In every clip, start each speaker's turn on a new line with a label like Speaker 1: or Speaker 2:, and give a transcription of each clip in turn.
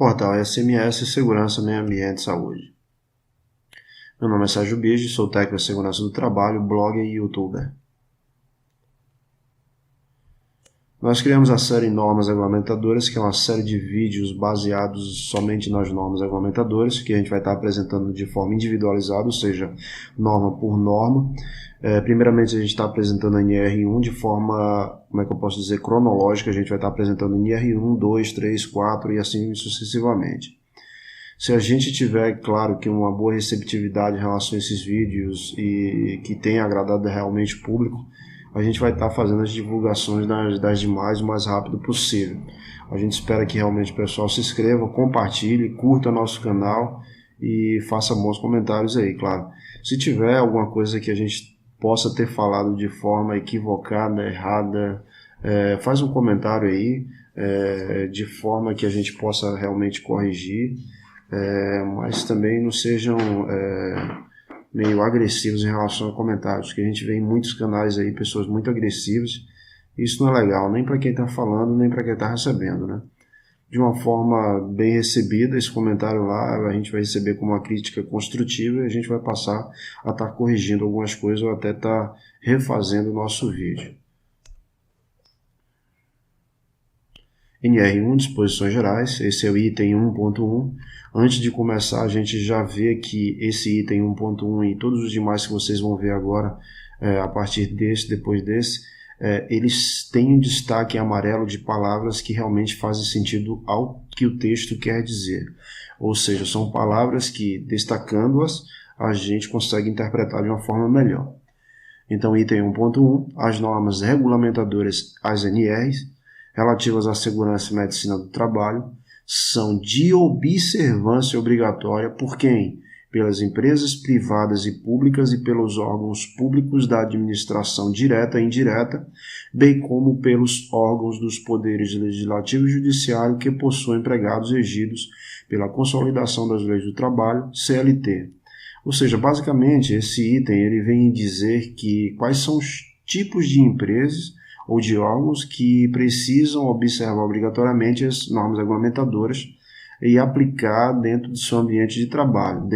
Speaker 1: Portal SMS, Segurança, Meio Ambiente e Saúde. Meu nome é Sérgio Bige, sou técnico de segurança do trabalho, blogger e youtuber. Nós criamos a série Normas Regulamentadoras, que é uma série de vídeos baseados somente nas normas regulamentadoras, que a gente vai estar apresentando de forma individualizada, ou seja, norma por norma. Primeiramente, a gente está apresentando a NR1 de forma, cronológica. A gente vai estar apresentando a NR1, 2, 3, 4 e assim sucessivamente. Se a gente tiver, claro, que uma boa receptividade em relação a esses vídeos e que tenha agradado realmente o público, a gente vai estar fazendo as divulgações das demais o mais rápido possível. A gente espera que realmente o pessoal se inscreva, compartilhe, curta nosso canal e faça bons comentários aí, claro. Se tiver alguma coisa que a gente possa ter falado de forma equivocada, errada, faz um comentário aí, de forma que a gente possa realmente corrigir, mas também não sejam meio agressivos em relação a comentários, porque a gente vê em muitos canais aí pessoas muito agressivas, e isso não é legal, nem para quem está falando, nem para quem está recebendo, né? De uma forma bem recebida, esse comentário lá a gente vai receber como uma crítica construtiva e a gente vai passar a estar corrigindo algumas coisas ou até estar refazendo o nosso vídeo. NR1, Disposições Gerais, esse é o item 1.1. Antes de começar, a gente já vê que esse item 1.1 e todos os demais que vocês vão ver agora, a partir desse, depois desse, eles têm um destaque em amarelo de palavras que realmente fazem sentido ao que o texto quer dizer. Ou seja, são palavras que, destacando-as, a gente consegue interpretar de uma forma melhor. Então, item 1.1, as normas regulamentadoras, as NRs, relativas à segurança e medicina do trabalho, são de observância obrigatória por quem? Pelas empresas privadas e públicas e pelos órgãos públicos da administração direta e indireta, bem como pelos órgãos dos poderes legislativo e judiciário que possuem empregados regidos pela Consolidação das Leis do Trabalho, CLT. Ou seja, basicamente, esse item ele vem dizer que quais são os tipos de empresas ou de órgãos que precisam observar obrigatoriamente as normas regulamentadoras e aplicar dentro do seu ambiente de trabalho,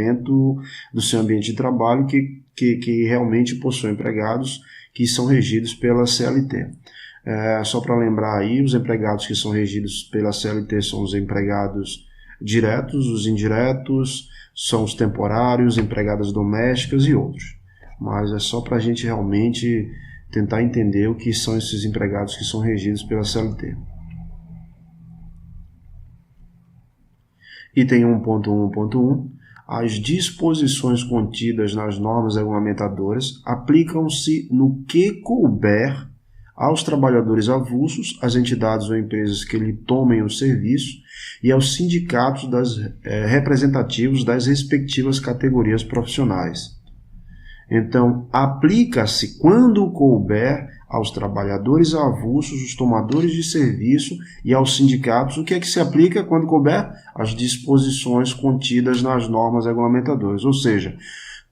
Speaker 1: que realmente possui empregados que são regidos pela CLT. Só para lembrar aí, os empregados que são regidos pela CLT são os empregados diretos, os indiretos, são os temporários, empregadas domésticas e outros. Mas é só para a gente realmente tentar entender o que são esses empregados que são regidos pela CLT. Item 1.1.1. As disposições contidas nas normas regulamentadoras aplicam-se no que couber aos trabalhadores avulsos, às entidades ou empresas que lhe tomem o serviço e aos sindicatos representativos das respectivas categorias profissionais. Então, aplica-se quando couber aos trabalhadores avulsos, os tomadores de serviço e aos sindicatos. O que é que se aplica quando couber? As disposições contidas nas normas regulamentadoras, ou seja,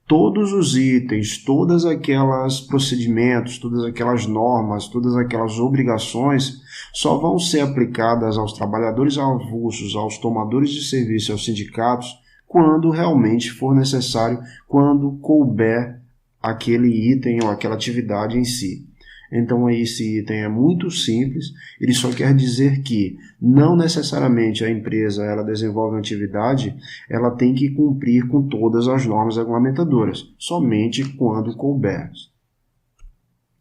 Speaker 1: todos os itens, todas aquelas procedimentos, todas aquelas normas, todas aquelas obrigações só vão ser aplicadas aos trabalhadores avulsos, aos tomadores de serviço e aos sindicatos quando realmente for necessário, quando couber aquele item ou aquela atividade em si. Então esse item é muito simples, ele só quer dizer que não necessariamente a empresa ela desenvolve uma atividade, ela tem que cumprir com todas as normas regulamentadoras, somente quando couber.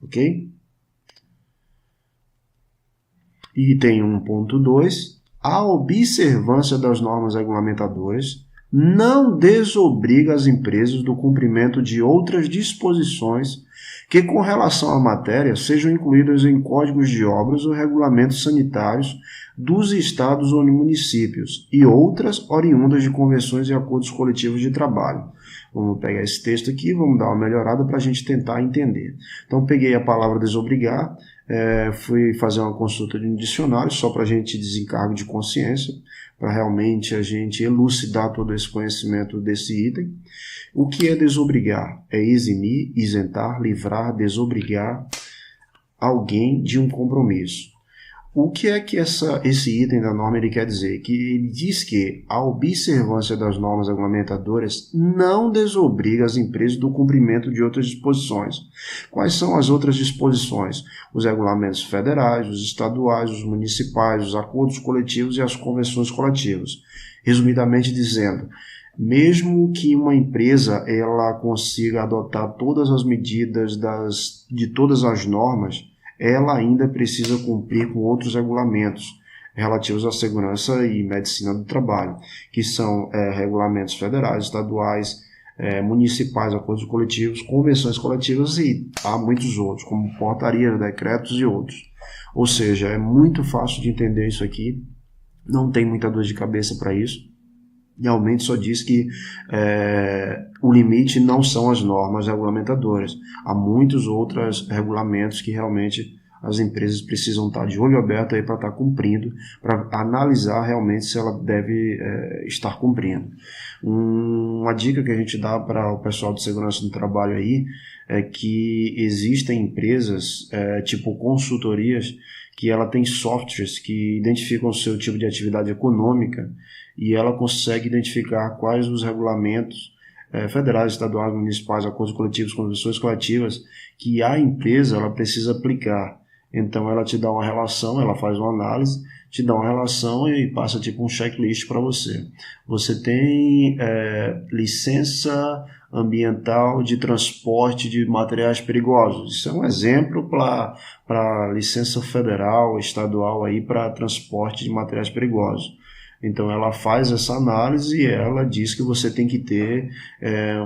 Speaker 1: Ok? Item 1.2. A observância das normas regulamentadoras não desobriga as empresas do cumprimento de outras disposições que, com relação à matéria, sejam incluídas em códigos de obras ou regulamentos sanitários dos estados ou municípios e outras oriundas de convenções e acordos coletivos de trabalho. Vamos pegar esse texto aqui, vamos dar uma melhorada para a gente tentar entender. Então, peguei a palavra desobrigar, fui fazer uma consulta de um dicionário só para a gente desencargo de consciência, para realmente a gente elucidar todo esse conhecimento desse item. O que é desobrigar? É eximir, isentar, livrar, desobrigar alguém de um compromisso. O que é que esse item da norma ele quer dizer? Que ele diz que a observância das normas regulamentadoras não desobriga as empresas do cumprimento de outras disposições. Quais são as outras disposições? Os regulamentos federais, os estaduais, os municipais, os acordos coletivos e as convenções coletivas. Resumidamente dizendo, mesmo que uma empresa ela consiga adotar todas as medidas de todas as normas, ela ainda precisa cumprir com outros regulamentos relativos à segurança e medicina do trabalho, que são regulamentos federais, estaduais, municipais, acordos coletivos, convenções coletivas e há muitos outros, como portarias, decretos e outros. Ou seja, é muito fácil de entender isso aqui, não tem muita dor de cabeça para isso. Realmente só diz que o limite não são as normas regulamentadoras. Há muitos outros regulamentos que realmente as empresas precisam estar de olho aberto aí para estar cumprindo, para analisar realmente se ela deve estar cumprindo. Uma dica que a gente dá para o pessoal de segurança do trabalho aí é que existem empresas tipo consultorias que ela tem softwares que identificam o seu tipo de atividade econômica e ela consegue identificar quais os regulamentos federais, estaduais, municipais, acordos coletivos, convenções coletivas que a empresa ela precisa aplicar. Então ela te dá uma relação, ela faz uma análise, te dá uma relação e passa tipo um checklist para você. Você tem licença ambiental de transporte de materiais perigosos. Isso é um exemplo para licença federal, estadual aí para transporte de materiais perigosos. Então ela faz essa análise e ela diz que você tem que ter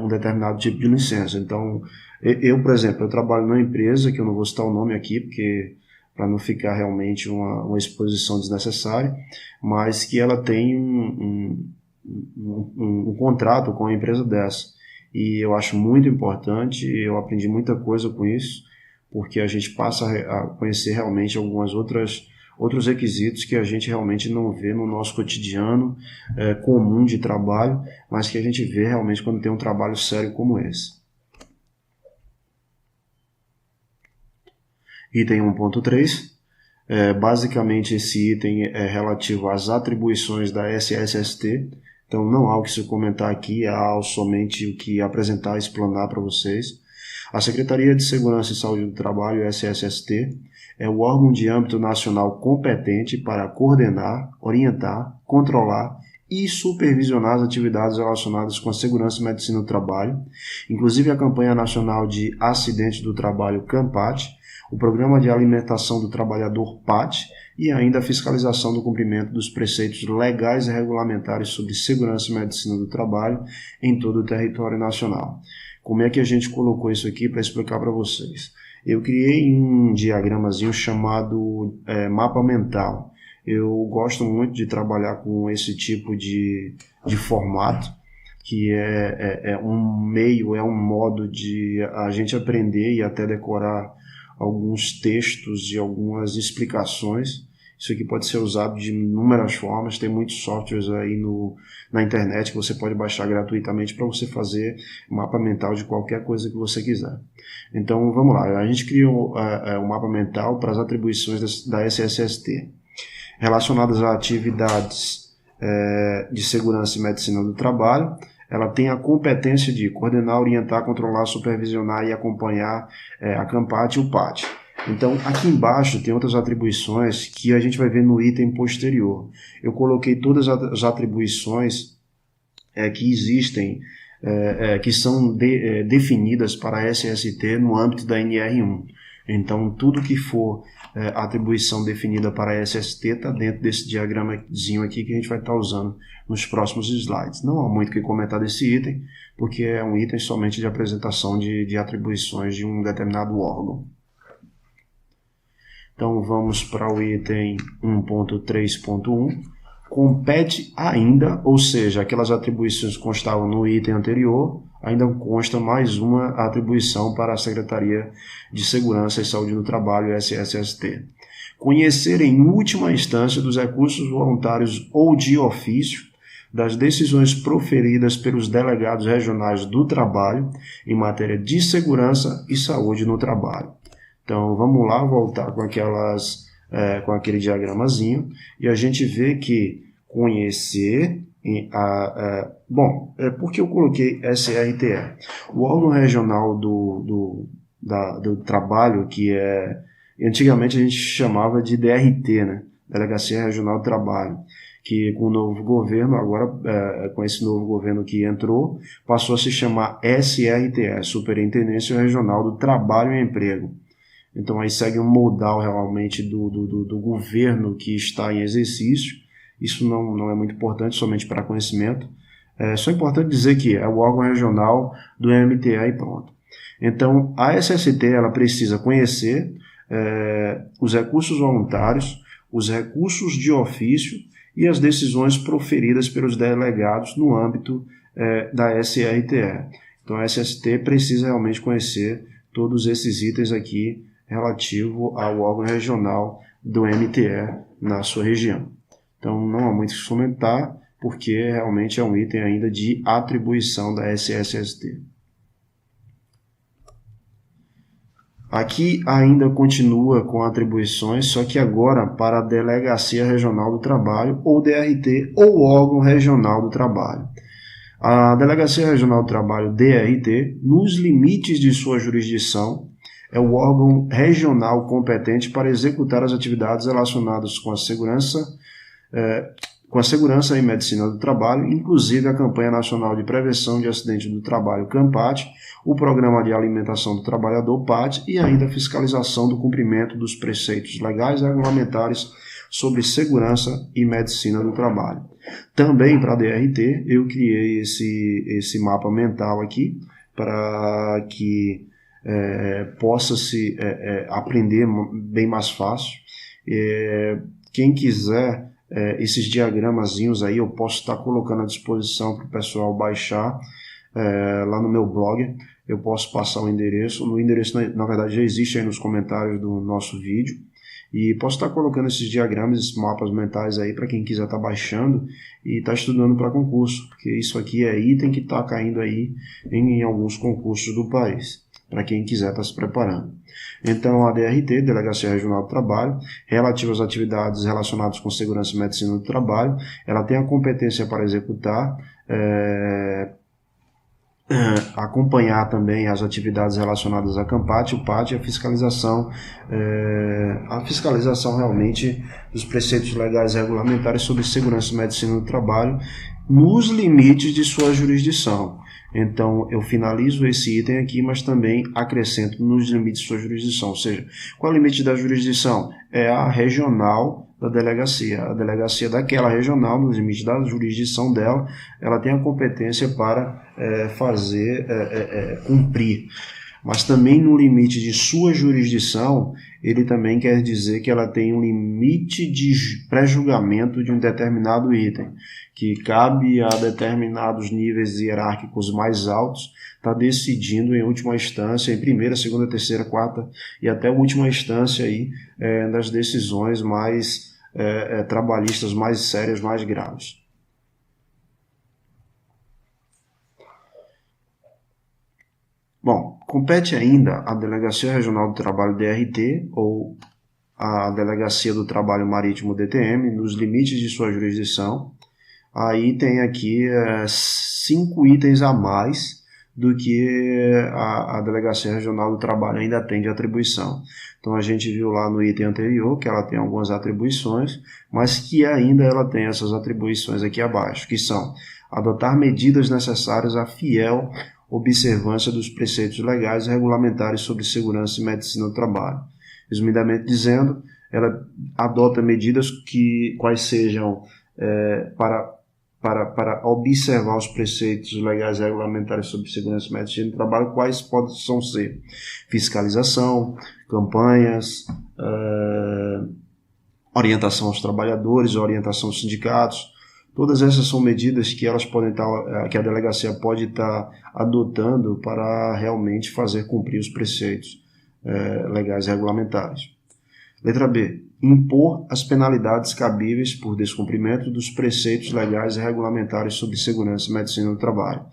Speaker 1: um determinado tipo de licença. Então eu, por exemplo, eu trabalho numa empresa, que eu não vou citar o nome aqui, porque para não ficar realmente uma exposição desnecessária, mas que ela tem um contrato com a empresa dessa. E eu acho muito importante, eu aprendi muita coisa com isso, porque a gente passa a conhecer realmente outros requisitos que a gente realmente não vê no nosso cotidiano comum de trabalho, mas que a gente vê realmente quando tem um trabalho sério como esse. Item 1.3, basicamente esse item é relativo às atribuições da SSST, então não há o que se comentar aqui, há somente o que apresentar e explanar para vocês. A Secretaria de Segurança e Saúde do Trabalho, SSST, é o órgão de âmbito nacional competente para coordenar, orientar, controlar e supervisionar as atividades relacionadas com a segurança e medicina do trabalho, inclusive a campanha nacional de acidentes do trabalho CAMPAT, o Programa de Alimentação do Trabalhador PAT e ainda a fiscalização do cumprimento dos preceitos legais e regulamentares sobre segurança e medicina do trabalho em todo o território nacional. Como é que a gente colocou isso aqui para explicar para vocês? Eu criei um diagramazinho chamado mapa mental. Eu gosto muito de trabalhar com esse tipo de formato, que é um meio, é um modo de a gente aprender e até decorar alguns textos e algumas explicações. Isso aqui pode ser usado de inúmeras formas, tem muitos softwares aí na internet que você pode baixar gratuitamente para você fazer mapa mental de qualquer coisa que você quiser. Então vamos lá, a gente criou um mapa mental para as atribuições da SSST relacionadas a atividades de segurança e medicina do trabalho. Ela tem a competência de coordenar, orientar, controlar, supervisionar e acompanhar a CAMPAT e o PAT. Então, aqui embaixo tem outras atribuições que a gente vai ver no item posterior. Eu coloquei todas as atribuições que existem, que são definidas para a SST no âmbito da NR1. Então, tudo que for atribuição definida para a SST está dentro desse diagramazinho aqui que a gente vai estar usando nos próximos slides. Não há muito o que comentar desse item, porque é um item somente de apresentação de atribuições de um determinado órgão. Então, vamos para o item 1.3.1. Compete ainda, ou seja, aquelas atribuições que constavam no item anterior, ainda consta mais uma atribuição para a Secretaria de Segurança e Saúde no Trabalho, SSST. Conhecer em última instância dos recursos voluntários ou de ofício das decisões proferidas pelos delegados regionais do trabalho em matéria de segurança e saúde no trabalho. Então, vamos lá voltar com aquelas com aquele diagramazinho, e a gente vê que conhecer... Bom, por que eu coloquei SRTE? O órgão regional do trabalho, que antigamente a gente chamava de DRT, né? Delegacia Regional do Trabalho, que com o novo governo, agora com esse novo governo que entrou, passou a se chamar SRTE, Superintendência Regional do Trabalho e Emprego. Então aí segue um modal realmente do governo que está em exercício. Isso não é muito importante, somente para conhecimento. É só importante dizer que é o órgão regional do MTA e pronto. Então, a SST ela precisa conhecer os recursos voluntários, os recursos de ofício e as decisões proferidas pelos delegados no âmbito da SRTE. Então, a SST precisa realmente conhecer todos esses itens aqui relativo ao órgão regional do MTE na sua região. Então, não há muito o que comentar, porque realmente é um item ainda de atribuição da SSST. Aqui ainda continua com atribuições, só que agora para a Delegacia Regional do Trabalho, ou DRT, ou órgão regional do trabalho. A Delegacia Regional do Trabalho, DRT, nos limites de sua jurisdição, é o órgão regional competente para executar as atividades relacionadas com a segurança e medicina do trabalho, inclusive a Campanha Nacional de Prevenção de Acidentes do Trabalho, CAMPAT, o Programa de Alimentação do Trabalhador, PAT, e ainda a fiscalização do cumprimento dos preceitos legais e regulamentares sobre segurança e medicina do trabalho. Também para a DRT, eu criei esse mapa mental aqui, para que possa-se aprender bem mais fácil. Quem quiser esses diagramazinhos aí, eu posso estar colocando à disposição para o pessoal baixar lá no meu blog. Eu posso passar o endereço. O endereço, na verdade, já existe aí nos comentários do nosso vídeo. E posso estar colocando esses diagramas, esses mapas mentais aí para quem quiser estar baixando e estar estudando para concurso, porque isso aqui é item que está caindo aí em alguns concursos do país, para quem quiser estar se preparando. Então, a DRT, Delegacia Regional do Trabalho, relativa às atividades relacionadas com segurança e medicina do trabalho, ela tem a competência para executar, acompanhar também as atividades relacionadas à CAMPAT, o PAT e a fiscalização realmente dos preceitos legais e regulamentares sobre segurança e medicina do trabalho nos limites de sua jurisdição. Então, eu finalizo esse item aqui, mas também acrescento nos limites de sua jurisdição. Ou seja, qual é o limite da jurisdição? É a regional da delegacia. A delegacia daquela regional, nos limites da jurisdição dela, ela tem a competência para cumprir. Mas também no limite de sua jurisdição, ele também quer dizer que ela tem um limite de pré-julgamento de um determinado item, que cabe a determinados níveis hierárquicos mais altos, está decidindo em última instância, em primeira, segunda, terceira, quarta e até última instância aí, das decisões mais trabalhistas mais sérias, mais graves. Bom, compete ainda a Delegacia Regional do Trabalho DRT ou a Delegacia do Trabalho Marítimo DTM, nos limites de sua jurisdição. Aí tem aqui 5 itens a mais do que a Delegacia Regional do Trabalho ainda tem de atribuição. Então a gente viu lá no item anterior que ela tem algumas atribuições, mas que ainda ela tem essas atribuições aqui abaixo, que são adotar medidas necessárias à fiel observância dos preceitos legais e regulamentares sobre segurança e medicina do trabalho. Resumidamente dizendo, ela adota medidas quais sejam para observar os preceitos legais e regulamentares sobre segurança e medicina do trabalho, quais possam ser fiscalização, campanhas, orientação aos trabalhadores, orientação aos sindicatos. Todas essas são medidas que que a delegacia pode estar adotando para realmente fazer cumprir os preceitos legais e regulamentares. Letra B. Impor as penalidades cabíveis por descumprimento dos preceitos legais e regulamentares sobre segurança e medicina do trabalho.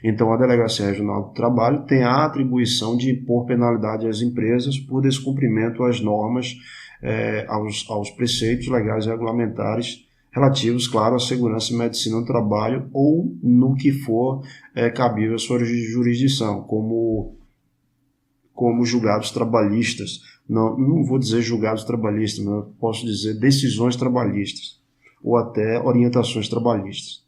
Speaker 1: Então, a Delegacia Regional do Trabalho tem a atribuição de impor penalidade às empresas por descumprimento às normas aos preceitos legais e regulamentares relativos, claro, à segurança e medicina do trabalho ou no que for cabível à sua jurisdição, como julgados trabalhistas. Não vou dizer julgados trabalhistas, mas eu posso dizer decisões trabalhistas ou até orientações trabalhistas.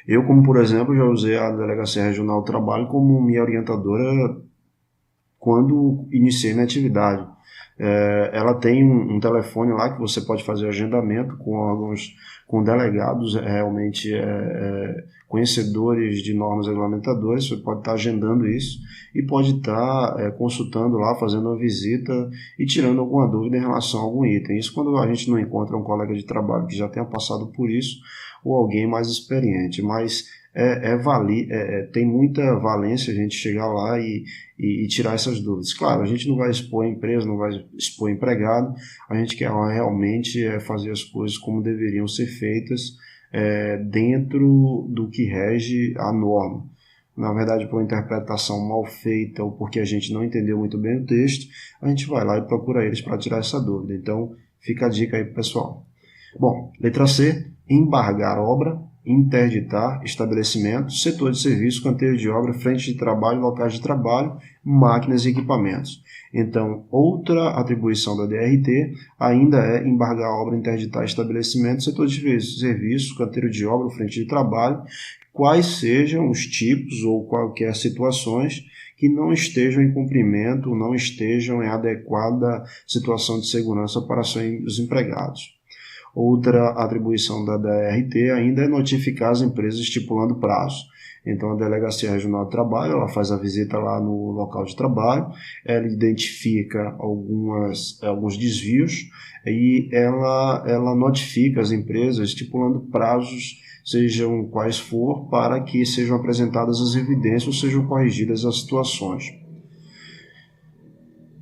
Speaker 1: Eu, como por exemplo, já usei a Delegacia Regional do Trabalho como minha orientadora quando iniciei minha atividade. Ela tem um telefone lá que você pode fazer agendamento com delegados realmente conhecedores de normas regulamentadoras. Você pode estar agendando isso e pode estar consultando lá, fazendo uma visita e tirando alguma dúvida em relação a algum item. Isso quando a gente não encontra um colega de trabalho que já tenha passado por isso ou alguém mais experiente, mas tem muita valência a gente chegar lá e tirar essas dúvidas. Claro, a gente não vai expor a empresa, não vai expor empregado, a gente quer realmente fazer as coisas como deveriam ser feitas dentro do que rege a norma. Na verdade, por uma interpretação mal feita ou porque a gente não entendeu muito bem o texto, a gente vai lá e procura eles para tirar essa dúvida. Então, fica a dica aí pro pessoal. Bom, letra C, embargar obra, interditar estabelecimento, setor de serviço, canteiro de obra, frente de trabalho, locais de trabalho, máquinas e equipamentos. Então, outra atribuição da DRT ainda é embargar obra, interditar estabelecimento, setor de serviço, canteiro de obra, frente de trabalho, quais sejam os tipos ou quaisquer situações que não estejam em cumprimento, não estejam em adequada situação de segurança para seus empregados. Outra atribuição da DRT ainda é notificar as empresas estipulando prazo. Então, a Delegacia Regional do Trabalho ela faz a visita lá no local de trabalho, ela identifica alguns desvios e ela notifica as empresas estipulando prazos, sejam quais for, para que sejam apresentadas as evidências ou sejam corrigidas as situações.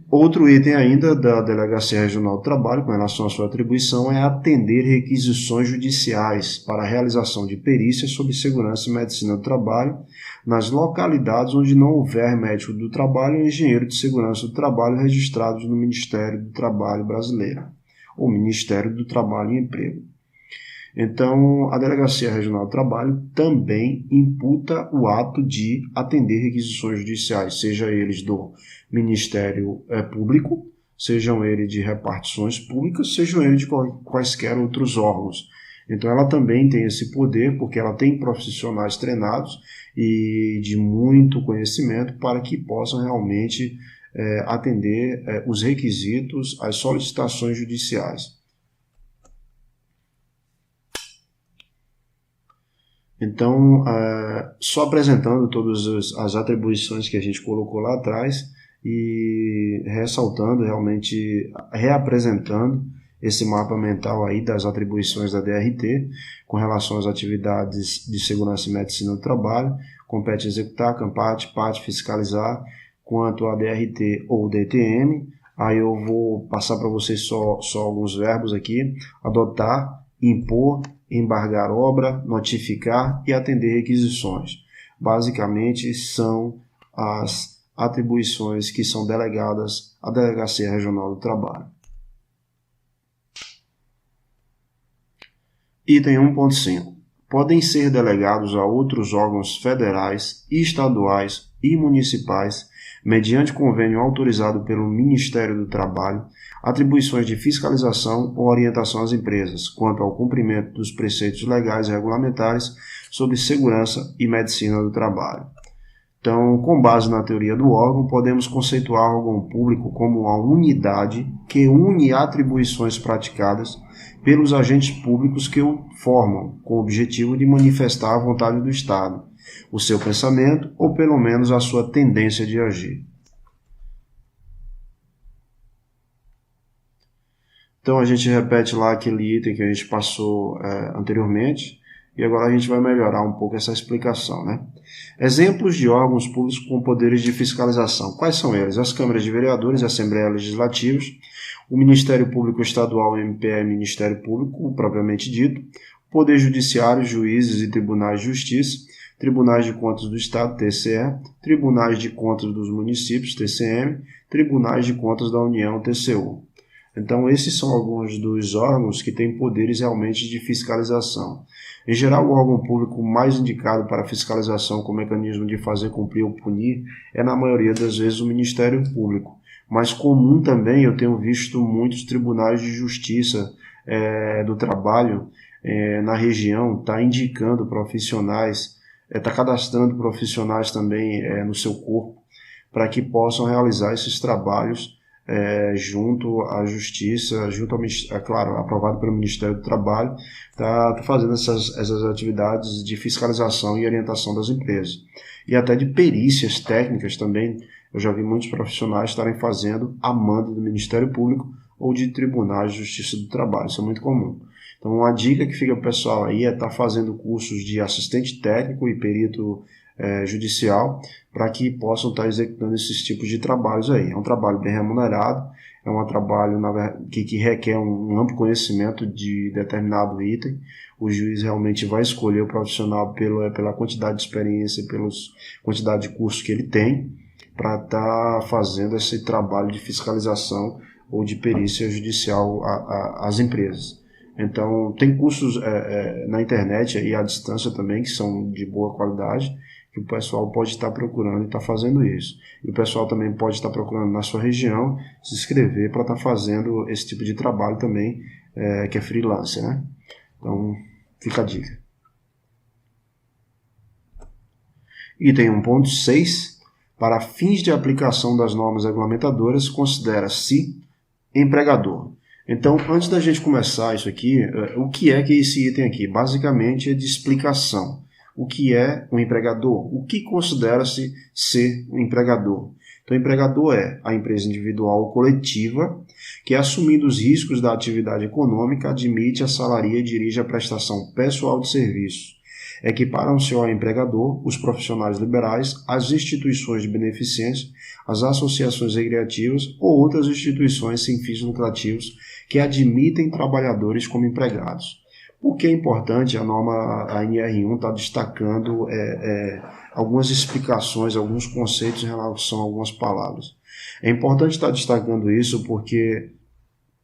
Speaker 1: Outro item ainda da Delegacia Regional do Trabalho, com relação à sua atribuição, é atender requisições judiciais para a realização de perícias sobre segurança e medicina do trabalho nas localidades onde não houver médico do trabalho ou engenheiro de segurança do trabalho registrados no Ministério do Trabalho brasileiro, ou Ministério do Trabalho e Emprego. Então, a Delegacia Regional do Trabalho também imputa o ato de atender requisições judiciais, seja eles do Ministério Público, sejam eles de repartições públicas, sejam eles de quaisquer outros órgãos. Então, ela também tem esse poder, porque ela tem profissionais treinados e de muito conhecimento para que possam realmente atender os requisitos, as solicitações judiciais. Então, só apresentando todas as atribuições que a gente colocou lá atrás e ressaltando, realmente reapresentando esse mapa mental aí das atribuições da DRT com relação às atividades de segurança e medicina do trabalho, compete executar, CAMPAT, PAT, fiscalizar, quanto a DRT ou DTM. Aí eu vou passar para vocês só alguns verbos aqui: adotar, impor, embargar obra, notificar e atender requisições. Basicamente, são as atribuições que são delegadas à Delegacia Regional do Trabalho. Item 1.5. Podem ser delegados a outros órgãos federais, estaduais e municipais, mediante convênio autorizado pelo Ministério do Trabalho, atribuições de fiscalização ou orientação às empresas, quanto ao cumprimento dos preceitos legais e regulamentares sobre segurança e medicina do trabalho. Então, com base na teoria do órgão, podemos conceituar o órgão público como uma unidade que une atribuições praticadas pelos agentes públicos que o formam, com o objetivo de manifestar a vontade do Estado, o seu pensamento ou pelo menos a sua tendência de agir. Então a gente repete lá aquele item que a gente passou anteriormente e agora a gente vai melhorar um pouco essa explicação, né? Exemplos de órgãos públicos com poderes de fiscalização. Quais são eles? As câmaras de vereadores e assembleias legislativas, o Ministério Público Estadual, MPE, Ministério Público, propriamente dito, Poder Judiciário, juízes e tribunais de justiça, Tribunais de Contas do Estado, TCE, Tribunais de Contas dos Municípios, TCM, Tribunais de Contas da União, TCU. Então, esses são alguns dos órgãos que têm poderes realmente de fiscalização. Em geral, o órgão público mais indicado para fiscalização com mecanismo de fazer cumprir ou punir é, na maioria das vezes, o Ministério Público. Mas comum também, eu tenho visto muitos tribunais de justiça do trabalho na região tá indicando profissionais, tá cadastrando profissionais também no seu corpo para que possam realizar esses trabalhos junto à justiça, claro, aprovado pelo Ministério do Trabalho, tá fazendo essas atividades de fiscalização e orientação das empresas. E até de perícias técnicas também, eu já vi muitos profissionais estarem fazendo a mando do Ministério Público ou de tribunais de justiça do trabalho, isso é muito comum. Então, uma dica que fica para o pessoal aí é estar fazendo cursos de assistente técnico e perito judicial para que possam estar executando esses tipos de trabalhos aí. É um trabalho bem remunerado, é um trabalho que requer um amplo conhecimento de determinado item. O juiz realmente vai escolher o profissional pela quantidade de experiência e pela quantidade de curso que ele tem para estar fazendo esse trabalho de fiscalização ou de perícia judicial às empresas. Então, tem cursos na internet e à distância também, que são de boa qualidade, que o pessoal pode estar procurando e estar fazendo isso. E o pessoal também pode estar procurando na sua região se inscrever para estar fazendo esse tipo de trabalho também, que é freelancer, né? Então, fica a dica. Item 1.6. Para fins de aplicação das normas regulamentadoras, considera-se empregador. Então, antes da gente começar isso aqui, o que é esse item aqui? Basicamente é de explicação. O que é um empregador? O que considera-se ser um empregador? Então, empregador é a empresa individual ou coletiva que, assumindo os riscos da atividade econômica, admite, assalaria e dirige a prestação pessoal de serviços. Equiparam-se ao empregador os profissionais liberais, as instituições de beneficência, as associações recreativas ou outras instituições sem fins lucrativos que admitem trabalhadores como empregados. Por que é importante? A norma, a NR1 está destacando algumas explicações, alguns conceitos em relação a algumas palavras. É importante estar destacando isso porque,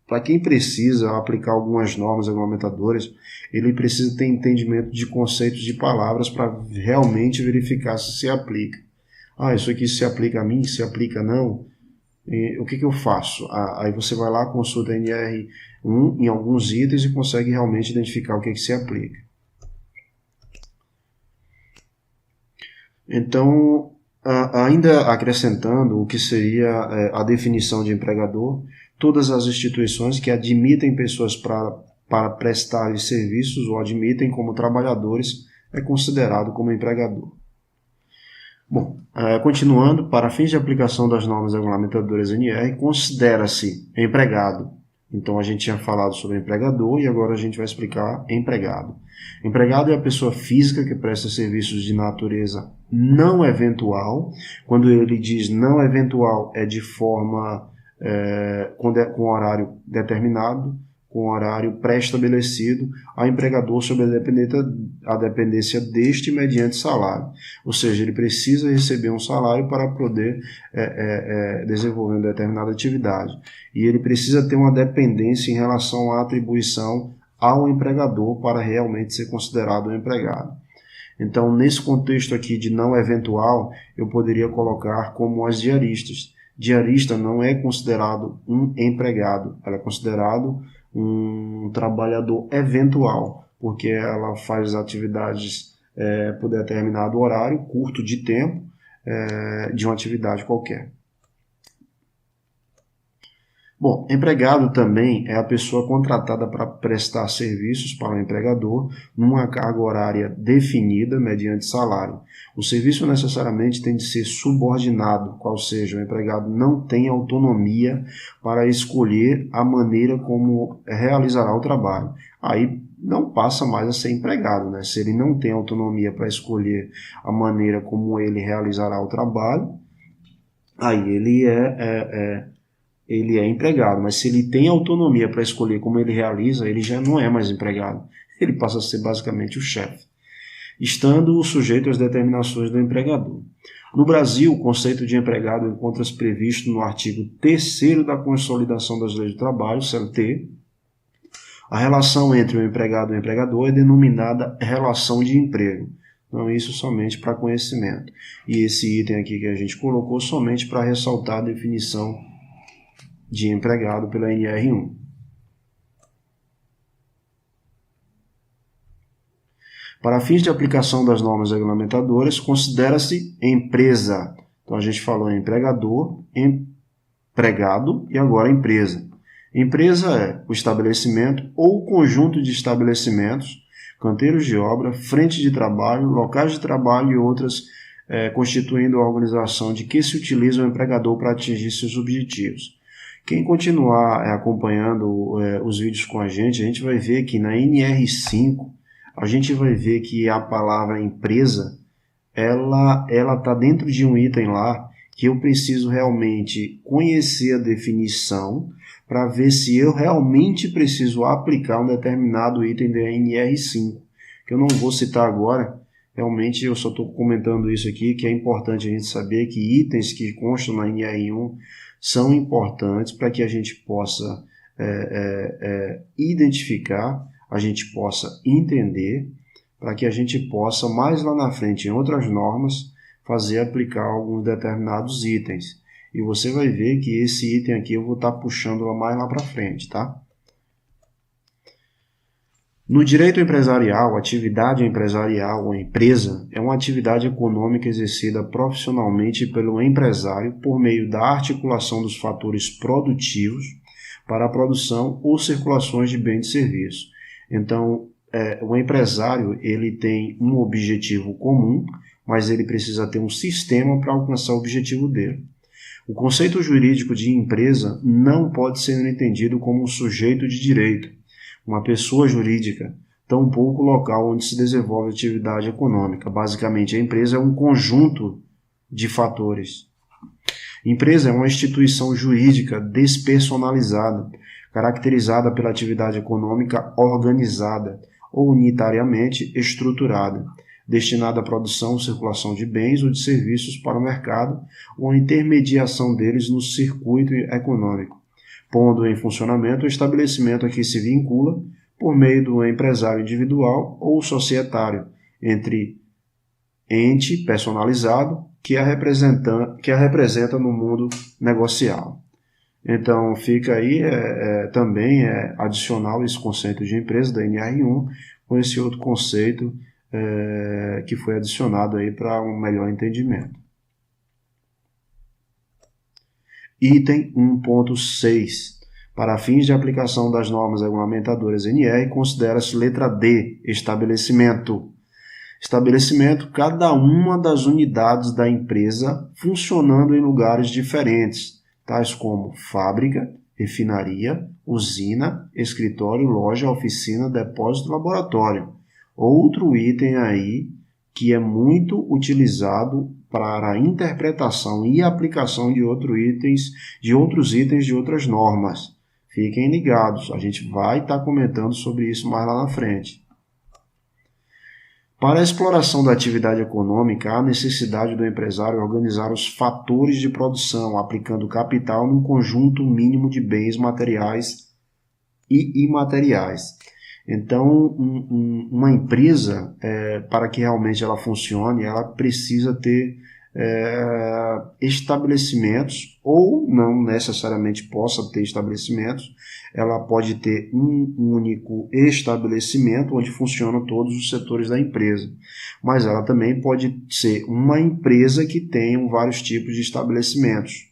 Speaker 1: para quem precisa aplicar algumas normas regulamentadoras, ele precisa ter entendimento de conceitos de palavras para realmente verificar se aplica. Isso aqui se aplica a mim, se aplica não? O que eu faço? Aí você vai lá, consulta a NR1 em alguns itens e consegue realmente identificar o que se aplica. Então, ainda acrescentando o que seria a definição de empregador, todas as instituições que admitem pessoas para prestar serviços ou admitem como trabalhadores é considerado como empregador. Bom, continuando, para fins de aplicação das normas regulamentadoras NR, considera-se empregado. Então, a gente tinha falado sobre empregador e agora a gente vai explicar empregado. Empregado é a pessoa física que presta serviços de natureza não eventual. Quando ele diz não eventual, é de forma com horário determinado, com horário pré-estabelecido, ao empregador sob a dependência deste mediante salário. Ou seja, ele precisa receber um salário para poder desenvolver uma determinada atividade. E ele precisa ter uma dependência em relação à atribuição ao empregador para realmente ser considerado um empregado. Então, nesse contexto aqui de não eventual, eu poderia colocar como as diaristas. Diarista não é considerado um empregado, ela é considerado um trabalhador eventual, porque ela faz atividades por determinado horário, curto de tempo, de uma atividade qualquer. Bom, empregado também é a pessoa contratada para prestar serviços para o empregador numa carga horária definida mediante salário. O serviço necessariamente tem de ser subordinado, qual seja, o empregado não tem autonomia para escolher a maneira como realizará o trabalho. Aí não passa mais a ser empregado, né? Se ele não tem autonomia para escolher a maneira como ele realizará o trabalho, aí ele é empregado, mas se ele tem autonomia para escolher como ele realiza, ele já não é mais empregado. Ele passa a ser basicamente o chefe, estando sujeito às determinações do empregador. No Brasil, o conceito de empregado encontra-se previsto no artigo 3º da Consolidação das Leis do Trabalho, CLT. A relação entre o empregado e o empregador é denominada relação de emprego. Então, isso somente para conhecimento. E esse item aqui que a gente colocou somente para ressaltar a definição de empregado pela NR1. Para fins de aplicação das normas regulamentadoras, considera-se empresa. Então, a gente falou empregador, empregado e agora empresa. Empresa é o estabelecimento ou conjunto de estabelecimentos, canteiros de obra, frente de trabalho, locais de trabalho e outras, constituindo a organização de que se utiliza o empregador para atingir seus objetivos. Quem continuar acompanhando os vídeos com a gente vai ver que na NR5, a gente vai ver que a palavra empresa, ela está dentro de um item lá que eu preciso realmente conhecer a definição para ver se eu realmente preciso aplicar um determinado item da NR5, que eu não vou citar agora. Realmente eu só estou comentando isso aqui, que é importante a gente saber que itens que constam na NR1 são importantes para que a gente possa identificar, a gente possa entender, para que a gente possa, mais lá na frente, em outras normas, fazer aplicar alguns determinados itens. E você vai ver que esse item aqui eu vou estar puxando mais lá para frente, tá? No direito empresarial, atividade empresarial ou empresa é uma atividade econômica exercida profissionalmente pelo empresário por meio da articulação dos fatores produtivos para a produção ou circulações de bens e serviços. Então, o empresário ele tem um objetivo comum, mas ele precisa ter um sistema para alcançar o objetivo dele. O conceito jurídico de empresa não pode ser entendido como um sujeito de direito, uma pessoa jurídica, tampouco o local onde se desenvolve a atividade econômica. Basicamente, a empresa é um conjunto de fatores. Empresa é uma instituição jurídica despersonalizada, caracterizada pela atividade econômica organizada ou unitariamente estruturada, destinada à produção ou circulação de bens ou de serviços para o mercado ou à intermediação deles no circuito econômico, pondo em funcionamento o estabelecimento a que se vincula por meio do empresário individual ou societário, entre ente personalizado que a representa no mundo negocial. Então, fica aí também adicional esse conceito de empresa da NR1 com esse outro conceito que foi adicionado aí para um melhor entendimento. Item 1.6. Para fins de aplicação das normas regulamentadoras NR, considera-se letra D, estabelecimento. Estabelecimento, cada uma das unidades da empresa funcionando em lugares diferentes, tais como fábrica, refinaria, usina, escritório, loja, oficina, depósito, laboratório. Outro item aí que é muito utilizado para a interpretação e aplicação de outros itens de outras normas. Fiquem ligados, a gente vai estar comentando sobre isso mais lá na frente. Para a exploração da atividade econômica, há necessidade do empresário organizar os fatores de produção, aplicando capital num conjunto mínimo de bens materiais e imateriais. Então, uma empresa, para que realmente ela funcione, ela precisa ter estabelecimentos, ou não necessariamente possa ter estabelecimentos, ela pode ter um único estabelecimento onde funcionam todos os setores da empresa, mas ela também pode ser uma empresa que tenha vários tipos de estabelecimentos,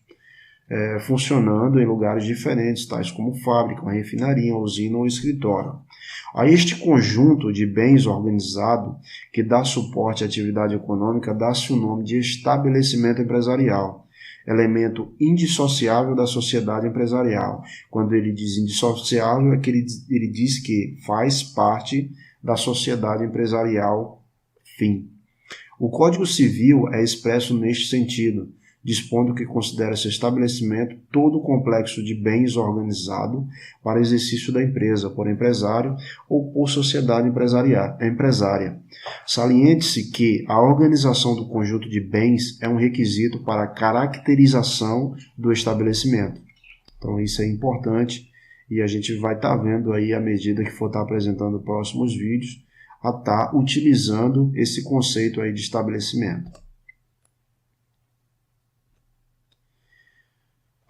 Speaker 1: funcionando em lugares diferentes, tais como fábrica, uma refinaria, uma usina ou escritório. A este conjunto de bens organizado que dá suporte à atividade econômica dá-se o nome de estabelecimento empresarial, elemento indissociável da sociedade empresarial. Quando ele diz indissociável, é que ele diz que faz parte da sociedade empresarial, fim. O Código Civil é expresso neste sentido, dispondo que considera-se estabelecimento todo o complexo de bens organizado para exercício da empresa, por empresário ou por sociedade empresária. Saliente-se que a organização do conjunto de bens é um requisito para a caracterização do estabelecimento. Então isso é importante e a gente vai estar vendo aí à medida que for estar apresentando próximos vídeos, a estar utilizando esse conceito aí de estabelecimento.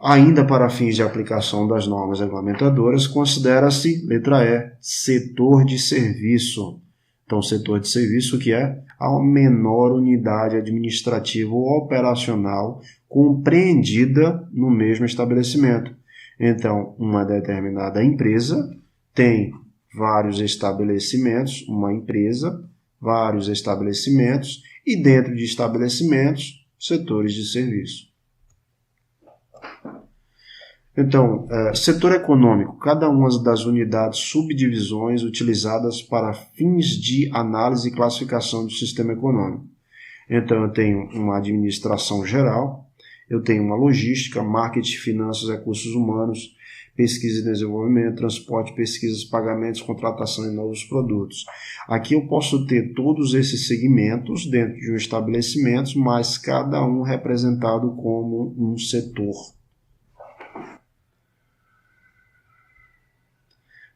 Speaker 1: Ainda para fins de aplicação das normas regulamentadoras, considera-se, letra E, setor de serviço. Então, setor de serviço que é a menor unidade administrativa ou operacional compreendida no mesmo estabelecimento. Então, uma determinada empresa tem vários estabelecimentos, uma empresa, vários estabelecimentos e dentro de estabelecimentos, setores de serviço. Então, setor econômico, cada uma das unidades subdivisões utilizadas para fins de análise e classificação do sistema econômico. Então, eu tenho uma administração geral, eu tenho uma logística, marketing, finanças, recursos humanos, pesquisa e desenvolvimento, transporte, pesquisas, pagamentos, contratação e novos produtos. Aqui eu posso ter todos esses segmentos dentro de um estabelecimento, mas cada um representado como um setor.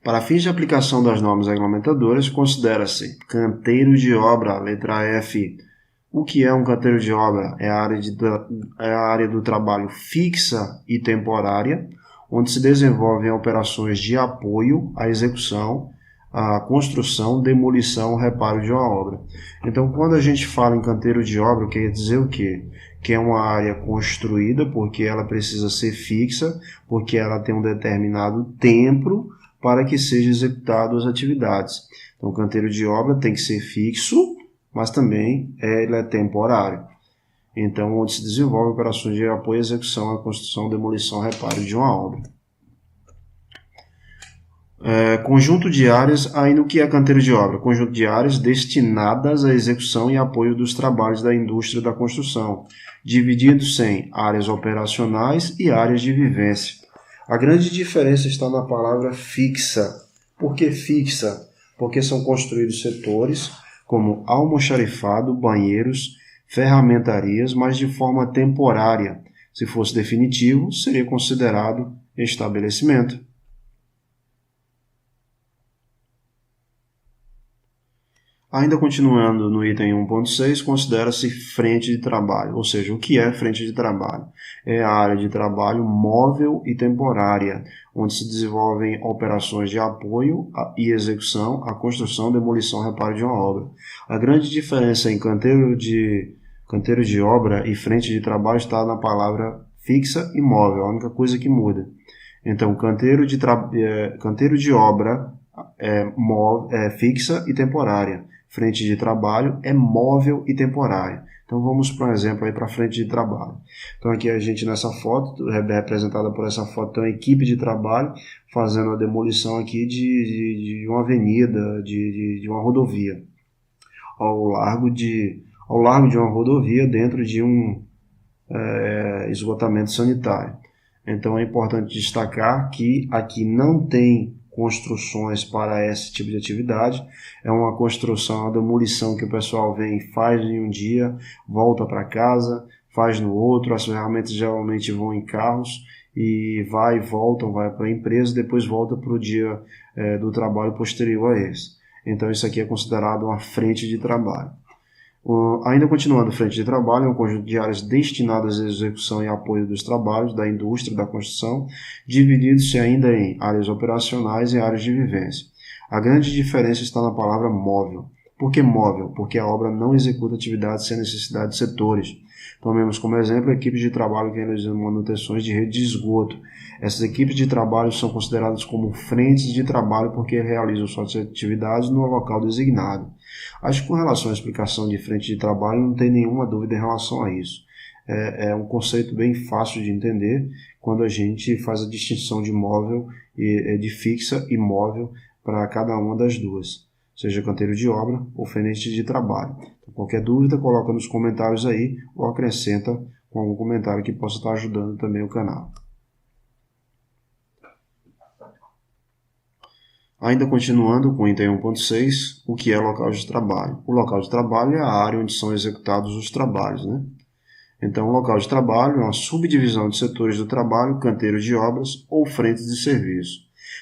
Speaker 1: Para fins de aplicação das normas regulamentadoras, considera-se canteiro de obra, letra F. O que é um canteiro de obra? É a área do trabalho fixa e temporária, onde se desenvolvem operações de apoio à execução, à construção, demolição, reparo de uma obra. Então, quando a gente fala em canteiro de obra, quer dizer o quê? Que é uma área construída porque ela precisa ser fixa, porque ela tem um determinado tempo para que sejam executadas as atividades. Então, o canteiro de obra tem que ser fixo, mas também ele é temporário. Então, onde se desenvolve operações de apoio à execução, à construção, demolição, reparo de uma obra. Conjunto de áreas, ainda o que é canteiro de obra? Conjunto de áreas destinadas à execução e apoio dos trabalhos da indústria da construção, divididos em áreas operacionais e áreas de vivência. A grande diferença está na palavra fixa. Por que fixa? Porque são construídos setores como almoxarifado, banheiros, ferramentarias, mas de forma temporária. Se fosse definitivo, seria considerado estabelecimento. Ainda continuando no item 1.6, considera-se frente de trabalho, ou seja, o que é frente de trabalho? É a área de trabalho móvel e temporária, onde se desenvolvem operações de apoio e execução, a construção, demolição, reparo de uma obra. A grande diferença em canteiro de obra e frente de trabalho está na palavra fixa e móvel, a única coisa que muda. Então, canteiro de obra é fixa e temporária. Frente de trabalho é móvel e temporária. Então vamos para um exemplo aí para frente de trabalho. Então aqui a gente nessa foto, representada por essa foto, tem uma equipe de trabalho fazendo a demolição aqui de uma avenida, de uma rodovia. Ao largo de uma rodovia dentro de um esgotamento sanitário. Então é importante destacar que aqui não tem construções para esse tipo de atividade, é uma construção, uma demolição que o pessoal vem e faz em um dia, volta para casa, faz no outro, as ferramentas geralmente vão em carros e vai e voltam, vai para a empresa, depois volta para o dia do trabalho posterior a esse. Então isso aqui é considerado uma frente de trabalho. Ainda continuando, frente de trabalho é um conjunto de áreas destinadas à execução e apoio dos trabalhos da indústria da construção, divididos-se ainda em áreas operacionais e áreas de vivência. A grande diferença está na palavra móvel. Por que móvel? Porque a obra não executa atividades sem necessidade de setores. Tomemos como exemplo equipes de trabalho que realizam manutenções de rede de esgoto. Essas equipes de trabalho são consideradas como frentes de trabalho porque realizam suas atividades no local designado. Acho que com relação à explicação de frente de trabalho não tem nenhuma dúvida em relação a isso. É um conceito bem fácil de entender quando a gente faz a distinção de móvel, de fixa e móvel para cada uma das duas, seja canteiro de obra ou frente de trabalho. Então, qualquer dúvida, coloca nos comentários aí ou acrescenta com algum comentário que possa estar ajudando também o canal. Ainda continuando com o item 1.6, o que é local de trabalho? O local de trabalho é a área onde são executados os trabalhos, né? Então, o local de trabalho é uma subdivisão de setores do trabalho, canteiros de obras ou frentes de serviço.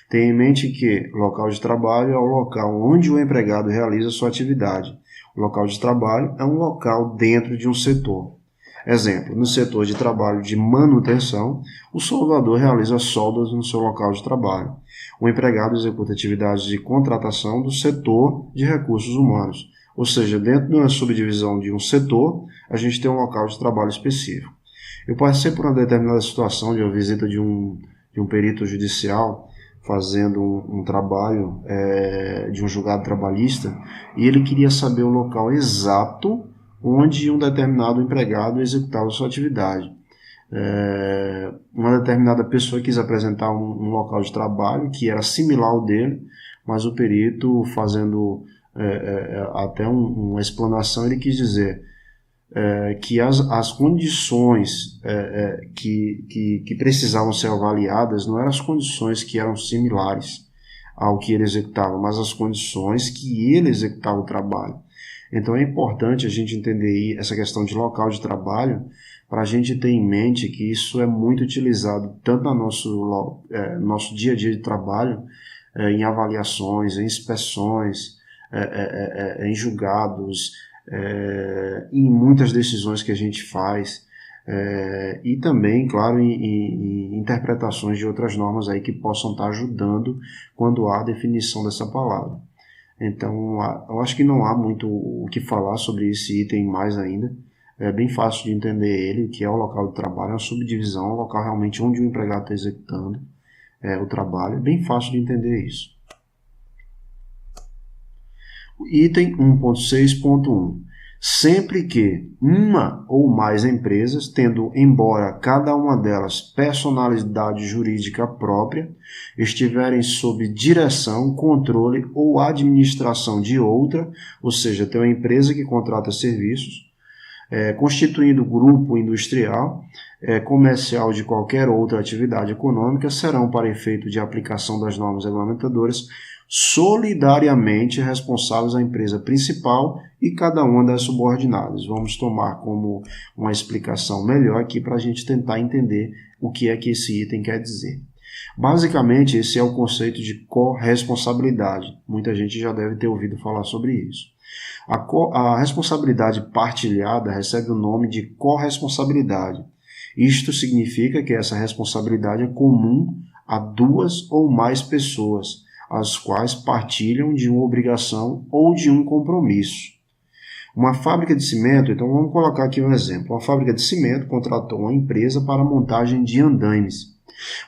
Speaker 1: Tenha em mente que local de trabalho é o local onde o empregado realiza sua atividade. O local de trabalho é um local dentro de um setor. Exemplo, no setor de trabalho de manutenção, o soldador realiza soldas no seu local de trabalho. O empregado executa atividades de contratação do setor de recursos humanos. Ou seja, dentro de uma subdivisão de um setor, a gente tem um local de trabalho específico. Eu passei por uma determinada situação de uma visita de um perito judicial fazendo um trabalho de um julgado trabalhista, e ele queria saber o local exato onde um determinado empregado executava sua atividade. Uma determinada pessoa quis apresentar um local de trabalho que era similar ao dele, mas o perito, fazendo até uma explanação, ele quis dizer que as condições que precisavam ser avaliadas não eram as condições que eram similares ao que ele executava, mas as condições que ele executava o trabalho. Então é importante a gente entender essa questão de local de trabalho para a gente ter em mente que isso é muito utilizado tanto no nosso dia a dia de trabalho, em avaliações, em inspeções, em julgados, em muitas decisões que a gente faz, e também, claro, em interpretações de outras normas aí que possam estar ajudando quando há a definição dessa palavra. Então, eu acho que não há muito o que falar sobre esse item mais ainda. É bem fácil de entender ele, que é o local de trabalho, é uma subdivisão, o local realmente onde o empregado está executando o trabalho. É bem fácil de entender isso. Item 1.6.1. Sempre que uma ou mais empresas, tendo embora cada uma delas personalidade jurídica própria, estiverem sob direção, controle ou administração de outra, ou seja, tem uma empresa que contrata serviços, constituindo grupo industrial, comercial de qualquer outra atividade econômica, serão, para efeito de aplicação das normas regulamentadoras, solidariamente responsáveis à empresa principal e cada uma das subordinadas. Vamos tomar como uma explicação melhor aqui para a gente tentar entender o que é que esse item quer dizer. Basicamente, esse é o conceito de corresponsabilidade. Muita gente já deve ter ouvido falar sobre isso. A responsabilidade partilhada recebe o nome de corresponsabilidade. Isto significa que essa responsabilidade é comum a duas ou mais pessoas, as quais partilham de uma obrigação ou de um compromisso. Uma fábrica de cimento, então vamos colocar aqui um exemplo. Uma fábrica de cimento contratou uma empresa para a montagem de andaimes.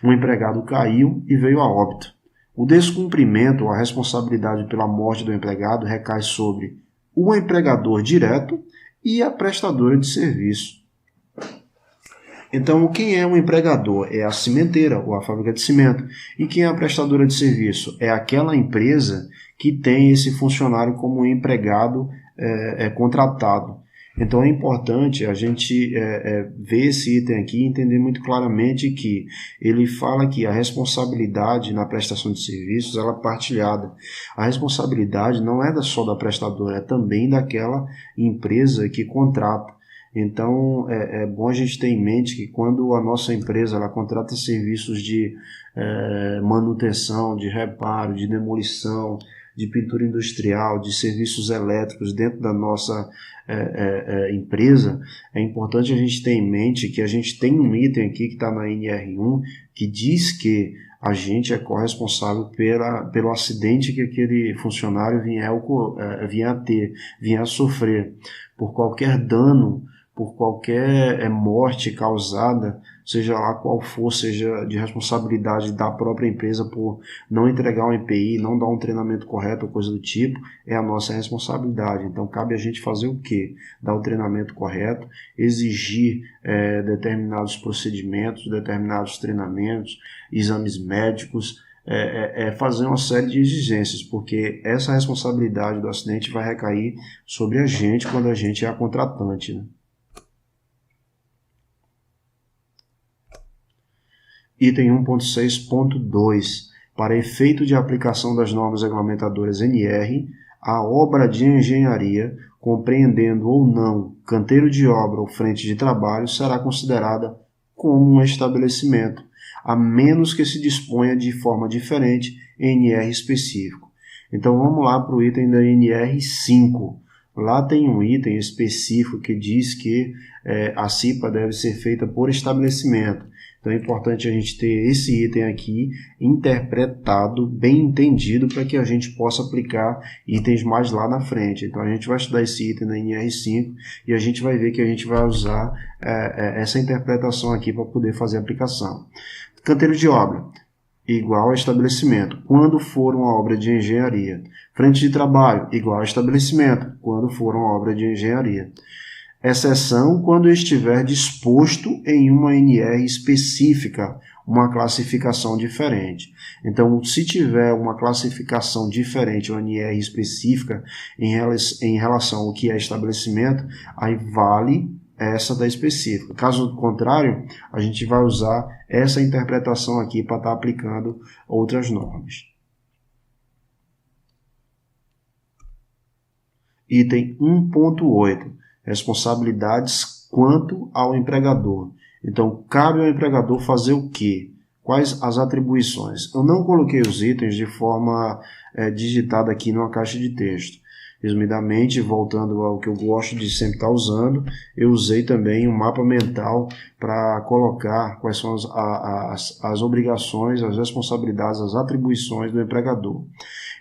Speaker 1: Um empregado caiu e veio a óbito. O descumprimento ou a responsabilidade pela morte do empregado recai sobre o empregador direto e a prestadora de serviço. Então, quem é o empregador? É a cimenteira ou a fábrica de cimento. E quem é a prestadora de serviço? É aquela empresa que tem esse funcionário como empregado contratado. Então, é importante a gente ver esse item aqui e entender muito claramente que ele fala que a responsabilidade na prestação de serviços ela é partilhada. A responsabilidade não é só da prestadora, é também daquela empresa que contrata. Então, é bom a gente ter em mente que quando a nossa empresa ela contrata serviços de manutenção, de reparo, de demolição, de pintura industrial, de serviços elétricos dentro da nossa empresa, é importante a gente ter em mente que a gente tem um item aqui que está na NR1 que diz que a gente é corresponsável pelo acidente que aquele funcionário vier a sofrer, por qualquer dano, por qualquer morte causada, seja lá qual for, seja de responsabilidade da própria empresa por não entregar um EPI, não dar um treinamento correto ou coisa do tipo, é a nossa responsabilidade. Então cabe a gente fazer o quê? Dar o treinamento correto, exigir determinados procedimentos, determinados treinamentos, exames médicos, fazer uma série de exigências, porque essa responsabilidade do acidente vai recair sobre a gente quando a gente é a contratante, né? Item 1.6.2. Para efeito de aplicação das normas regulamentadoras NR, a obra de engenharia, compreendendo ou não canteiro de obra ou frente de trabalho, será considerada como um estabelecimento, a menos que se disponha de forma diferente em NR específico. Então vamos lá para o item da NR 5. Lá tem um item específico que diz que a CIPA deve ser feita por estabelecimento. Então é importante a gente ter esse item aqui interpretado, bem entendido, para que a gente possa aplicar itens mais lá na frente. Então a gente vai estudar esse item na NR5 e a gente vai ver que a gente vai usar essa interpretação aqui para poder fazer a aplicação. Canteiro de obra, igual a estabelecimento, quando for uma obra de engenharia. Frente de trabalho, igual a estabelecimento, quando for uma obra de engenharia. Exceção quando estiver disposto em uma NR específica, uma classificação diferente. Então, se tiver uma classificação diferente, uma NR específica em relação ao que é estabelecimento, aí vale essa da específica. Caso contrário, a gente vai usar essa interpretação aqui para estar aplicando outras normas. Item 1.8. Responsabilidades quanto ao empregador. Então, cabe ao empregador fazer o quê? Quais as atribuições? Eu não coloquei os itens de forma digitada aqui numa caixa de texto. Resumidamente, voltando ao que eu gosto de sempre estar usando, eu usei também um mapa mental para colocar quais são as obrigações, as responsabilidades, as atribuições do empregador.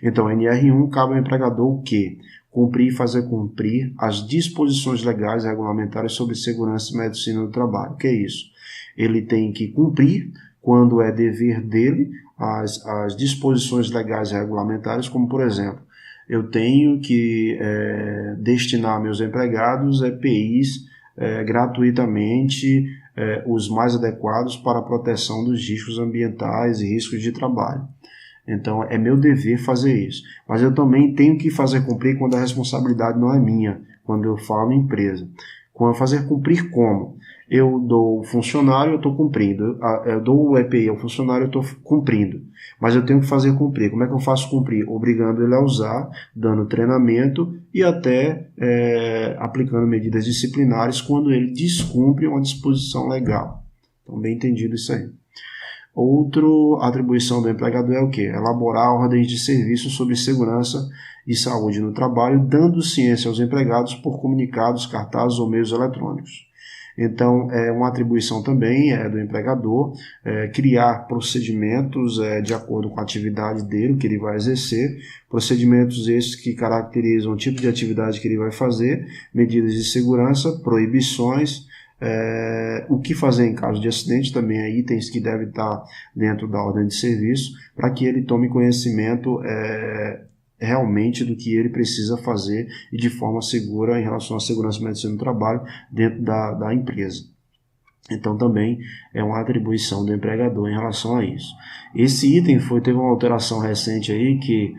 Speaker 1: Então, NR1 cabe ao empregador o quê? Cumprir e fazer cumprir as disposições legais e regulamentares sobre segurança e medicina do trabalho. O que é isso? Ele tem que cumprir, quando é dever dele, as disposições legais e regulamentares, como, por exemplo, eu tenho que destinar a meus empregados EPIs gratuitamente, os mais adequados para a proteção dos riscos ambientais e riscos de trabalho. Então, é meu dever fazer isso. Mas eu também tenho que fazer cumprir quando a responsabilidade não é minha, quando eu falo em empresa. Quando fazer cumprir como? Eu dou o funcionário, eu estou cumprindo. Eu dou o EPI ao funcionário, eu estou cumprindo. Mas eu tenho que fazer cumprir. Como é que eu faço cumprir? Obrigando ele a usar, dando treinamento e até aplicando medidas disciplinares quando ele descumpre uma disposição legal. Então, bem entendido isso aí. Outra atribuição do empregador é o quê? Elaborar ordens de serviço sobre segurança e saúde no trabalho, dando ciência aos empregados por comunicados, cartazes ou meios eletrônicos. Então, é uma atribuição também do empregador criar procedimentos de acordo com a atividade dele, que ele vai exercer, procedimentos esses que caracterizam o tipo de atividade que ele vai fazer, medidas de segurança, proibições, o que fazer em caso de acidente, também é itens que devem estar dentro da ordem de serviço, para que ele tome conhecimento realmente do que ele precisa fazer e de forma segura em relação à segurança e medicina do trabalho dentro da empresa. Então também é uma atribuição do empregador em relação a isso. Esse item teve uma alteração recente aí que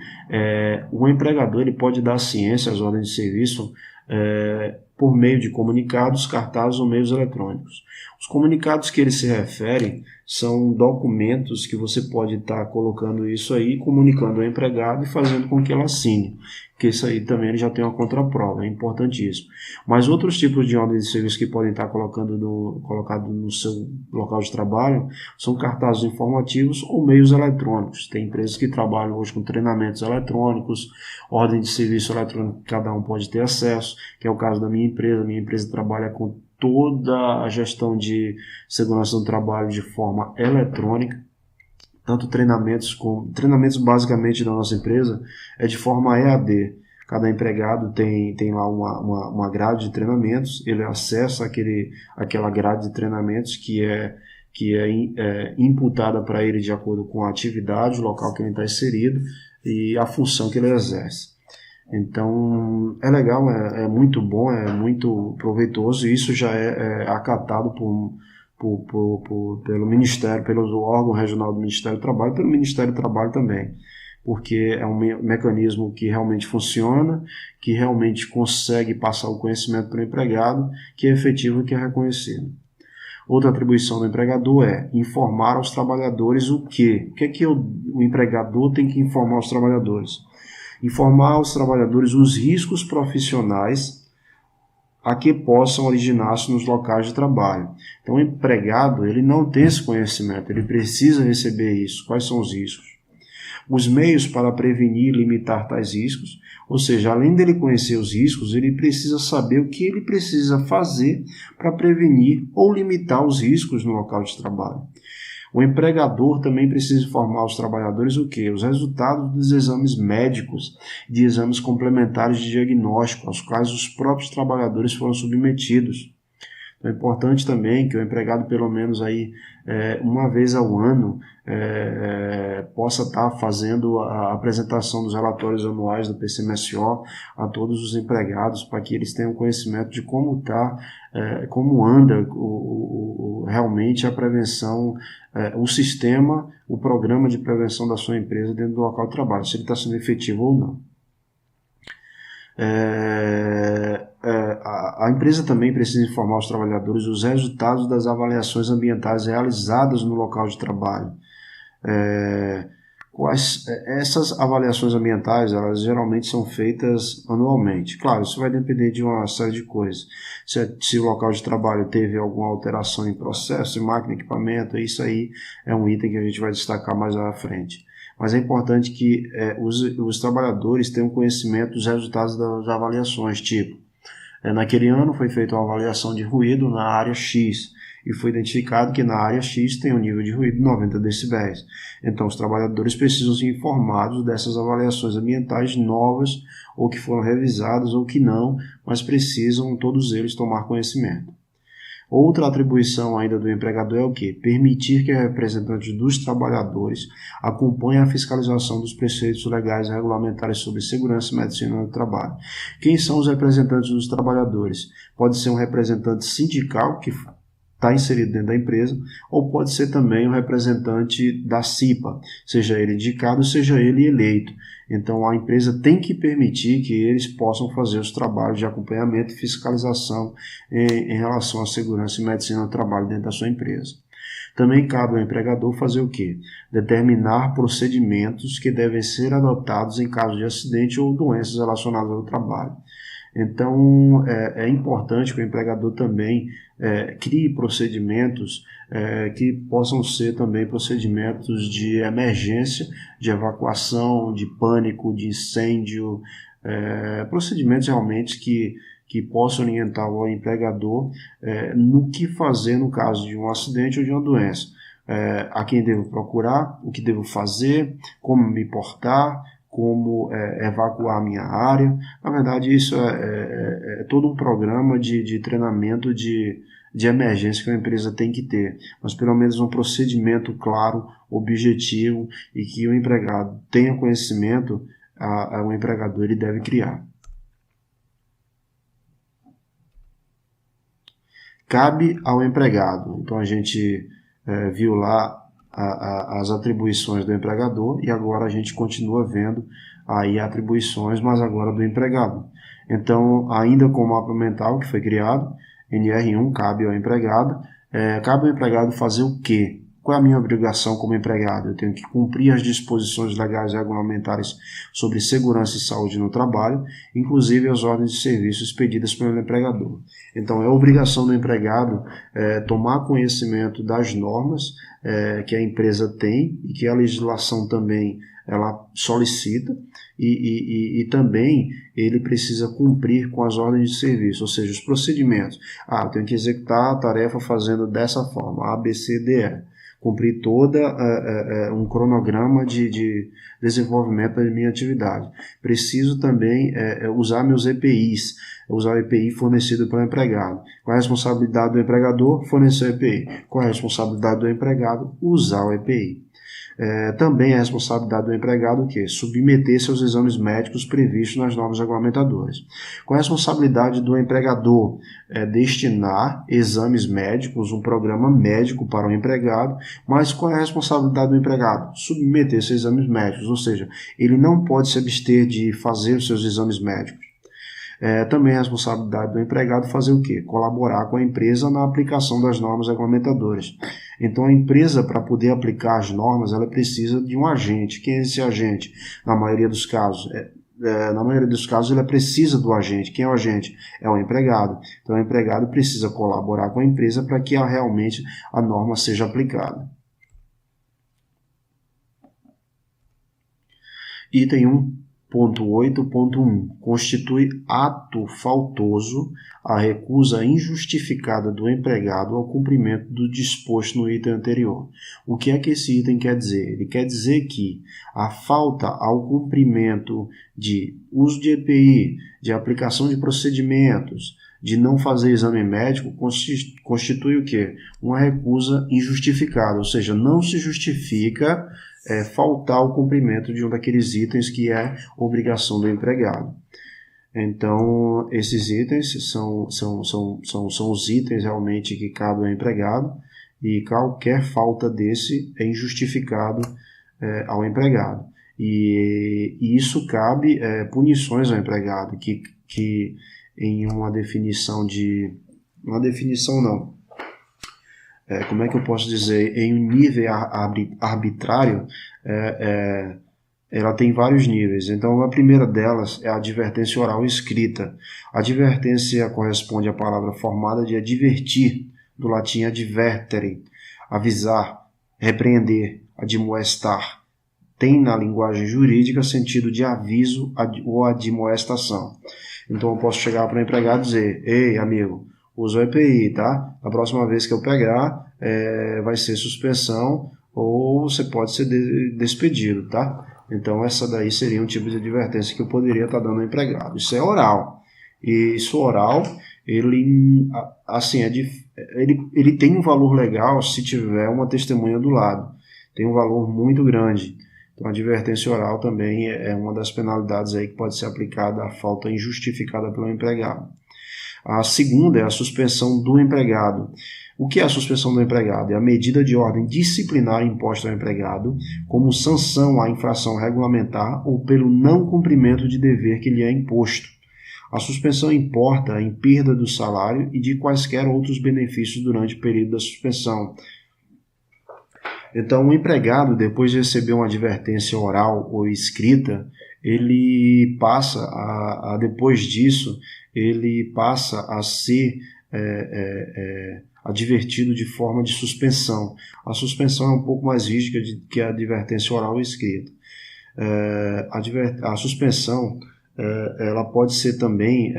Speaker 1: o empregador ele pode dar ciência às ordens de serviço por meio de comunicados, cartazes ou meios eletrônicos. Os comunicados que ele se refere são documentos que você pode estar colocando isso aí, comunicando ao empregado e fazendo com que ele assine, porque isso aí também ele já tem uma contraprova, é importantíssimo. Mas outros tipos de ordens de serviço que podem estar colocado no seu local de trabalho são cartazes informativos ou meios eletrônicos. Tem empresas que trabalham hoje com treinamentos eletrônicos, ordem de serviço eletrônico que cada um pode ter acesso, que é o caso da minha empresa. Minha empresa trabalha com toda a gestão de segurança do trabalho de forma eletrônica, tanto treinamentos basicamente da nossa empresa é de forma EAD. Cada empregado tem lá uma grade de treinamentos, ele acessa aquela grade de treinamentos que é imputada para ele de acordo com a atividade, o local que ele está inserido e a função que ele exerce. Então, é legal, é muito bom, é muito proveitoso, e isso já é acatado pelo Ministério, pelo órgão regional do Ministério do Trabalho, pelo Ministério do Trabalho também, porque é um mecanismo que realmente funciona, que realmente consegue passar o conhecimento para o empregado, que é efetivo e que é reconhecido. Outra atribuição do empregador é informar aos trabalhadores o quê? O que é que o empregador tem que informar aos trabalhadores? Informar aos trabalhadores os riscos profissionais a que possam originar-se nos locais de trabalho. Então, o empregado ele não tem esse conhecimento, ele precisa receber isso. Quais são os riscos? Os meios para prevenir e limitar tais riscos, ou seja, além dele conhecer os riscos, ele precisa saber o que ele precisa fazer para prevenir ou limitar os riscos no local de trabalho. O empregador também precisa informar aos trabalhadores o quê? Os resultados dos exames médicos, de exames complementares de diagnóstico, aos quais os próprios trabalhadores foram submetidos. Então, é importante também que o empregado, pelo menos aí, uma vez ao ano, possa estar fazendo a apresentação dos relatórios anuais do PCMSO a todos os empregados, para que eles tenham conhecimento de como como anda realmente a prevenção, o sistema, o programa de prevenção da sua empresa dentro do local de trabalho, se ele está sendo efetivo ou não. A empresa também precisa informar os trabalhadores os resultados das avaliações ambientais realizadas no local de trabalho. Essas avaliações ambientais, elas geralmente são feitas anualmente. Claro, isso vai depender de uma série de coisas. Se o local de trabalho teve alguma alteração em processo, em máquina, equipamento, isso aí é um item que a gente vai destacar mais à frente. Mas é importante que os trabalhadores tenham conhecimento dos resultados das avaliações, tipo, naquele ano foi feita uma avaliação de ruído na área X, e foi identificado que na área X tem um nível de ruído de 90 decibéis. Então, os trabalhadores precisam ser informados dessas avaliações ambientais novas, ou que foram revisadas, ou que não, mas precisam todos eles tomar conhecimento. Outra atribuição ainda do empregador é o quê? Permitir que representantes dos trabalhadores acompanhem a fiscalização dos preceitos legais e regulamentares sobre segurança e medicina do trabalho. Quem são os representantes dos trabalhadores? Pode ser um representante sindical, que está inserido dentro da empresa, ou pode ser também um representante da CIPA, seja ele indicado, seja ele eleito. Então, a empresa tem que permitir que eles possam fazer os trabalhos de acompanhamento e fiscalização em relação à segurança e medicina do trabalho dentro da sua empresa. Também cabe ao empregador fazer o quê? Determinar procedimentos que devem ser adotados em caso de acidente ou doenças relacionadas ao trabalho. Então, é importante que o empregador também crie procedimentos que possam ser também procedimentos de emergência, de evacuação, de pânico, de incêndio, procedimentos realmente que possam orientar o empregador no que fazer no caso de um acidente ou de uma doença. A quem devo procurar, o que devo fazer, como me portar, como evacuar a minha área. Na verdade, isso é todo um programa de treinamento de emergência que a empresa tem que ter, mas pelo menos um procedimento claro, objetivo, e que o empregado tenha conhecimento, o empregador ele deve criar. Cabe ao empregado. Então, a gente viu lá as atribuições do empregador, e agora a gente continua vendo aí atribuições, mas agora do empregado. Então, ainda com o mapa mental que foi criado, NR1, cabe ao empregado. Cabe ao empregado fazer o quê? Qual é a minha obrigação como empregado? Eu tenho que cumprir as disposições legais e regulamentares sobre segurança e saúde no trabalho, inclusive as ordens de serviço expedidas pelo empregador. Então, é obrigação do empregado tomar conhecimento das normas que a empresa tem e que a legislação também ela solicita, e também ele precisa cumprir com as ordens de serviço, ou seja, os procedimentos. Eu tenho que executar a tarefa fazendo dessa forma, A, B, C, D, E. Cumprir um cronograma de desenvolvimento da minha atividade. Preciso também usar meus EPIs, usar o EPI fornecido pelo empregado. Qual é a responsabilidade do empregador? Fornecer o EPI. Qual é a responsabilidade do empregado? Usar o EPI. Também é responsabilidade do empregado o quê? Submeter-se aos exames médicos previstos nas normas regulamentadoras. Qual é a responsabilidade do empregador? Destinar exames médicos, um programa médico para o empregado, mas qual é a responsabilidade do empregado? Submeter-se a exames médicos, ou seja, ele não pode se abster de fazer os seus exames médicos. Também é responsabilidade do empregado fazer o quê? Colaborar com a empresa na aplicação das normas regulamentadoras. Então, a empresa, para poder aplicar as normas, ela precisa de um agente. Quem é esse agente? Na maioria dos casos, ela precisa do agente. Quem é o agente? É o empregado. Então, o empregado precisa colaborar com a empresa para que realmente a norma seja aplicada. Item 1.8.1. Constitui ato faltoso a recusa injustificada do empregado ao cumprimento do disposto no item anterior. O que é que esse item quer dizer? Ele quer dizer que a falta ao cumprimento de uso de EPI, de aplicação de procedimentos, de não fazer exame médico, constitui o quê? Uma recusa injustificada, ou seja, não se justifica faltar o cumprimento de um daqueles itens que é obrigação do empregado. Então, esses itens são os itens realmente que cabem ao empregado, e qualquer falta desse é injustificado ao empregado. E isso cabe punições ao empregado, que em uma definição como é que eu posso dizer, em um nível arbitrário, ela tem vários níveis. Então, a primeira delas é a advertência oral escrita. A advertência corresponde à palavra formada de advertir, do latim advertere, avisar, repreender, admoestar. Tem na linguagem jurídica sentido de aviso ou admoestação. Então, eu posso chegar para o empregado e dizer: ei, amigo, usa o EPI, tá? A próxima vez que eu pegar, vai ser suspensão ou você pode ser despedido, tá? Então, essa daí seria um tipo de advertência que eu poderia estar dando ao empregado. Isso é oral. E isso oral, ele tem um valor legal se tiver uma testemunha do lado. Tem um valor muito grande. Então, a advertência oral também é uma das penalidades aí que pode ser aplicada à falta injustificada pelo empregado. A segunda é a suspensão do empregado. O que é a suspensão do empregado? É a medida de ordem disciplinar imposta ao empregado como sanção à infração regulamentar ou pelo não cumprimento de dever que lhe é imposto. A suspensão importa em perda do salário e de quaisquer outros benefícios durante o período da suspensão. Então, o empregado, depois de receber uma advertência oral ou escrita, ele passa depois disso, ele passa a ser advertido de forma de suspensão. A suspensão é um pouco mais rígida que a advertência oral ou escrita. A suspensão ela pode ser também,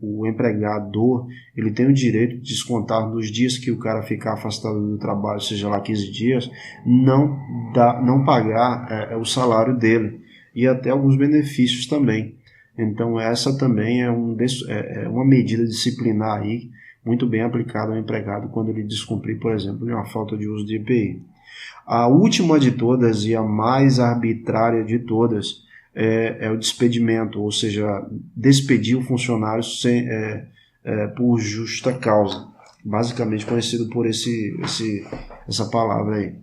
Speaker 1: o empregador, ele tem o direito de descontar nos dias que o cara ficar afastado do trabalho, seja lá 15 dias, não pagar o salário dele e até alguns benefícios também. Então essa também é uma medida disciplinar aí, muito bem aplicada ao empregado quando ele descumprir, por exemplo, uma falta de uso de EPI. A última de todas e a mais arbitrária de todas é o despedimento, ou seja, despedir o funcionário por justa causa, basicamente conhecido por essa palavra aí.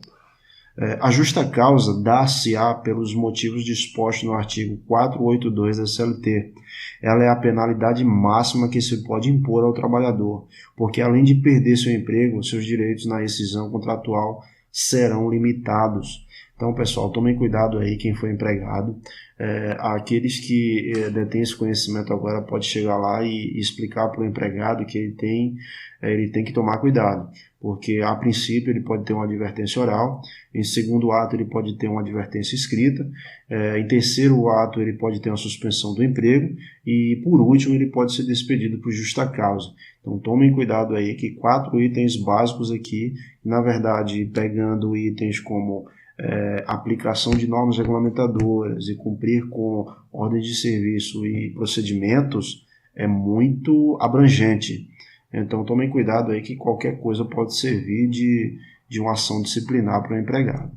Speaker 1: A justa causa dá-se-á pelos motivos dispostos no artigo 482 da CLT. Ela é a penalidade máxima que se pode impor ao trabalhador, porque além de perder seu emprego, seus direitos na rescisão contratual serão limitados. Então, pessoal, tomem cuidado aí quem foi empregado. Aqueles que detêm esse conhecimento agora pode chegar lá e explicar para o empregado que ele tem que tomar cuidado, porque a princípio ele pode ter uma advertência oral, em segundo ato ele pode ter uma advertência escrita, em terceiro ato ele pode ter uma suspensão do emprego e por último ele pode ser despedido por justa causa. Então tomem cuidado aí que 4 itens básicos aqui, na verdade pegando itens como aplicação de normas regulamentadoras e cumprir com ordens de serviço e procedimentos é muito abrangente. Então tomem cuidado aí que qualquer coisa pode servir de uma ação disciplinar para o empregado.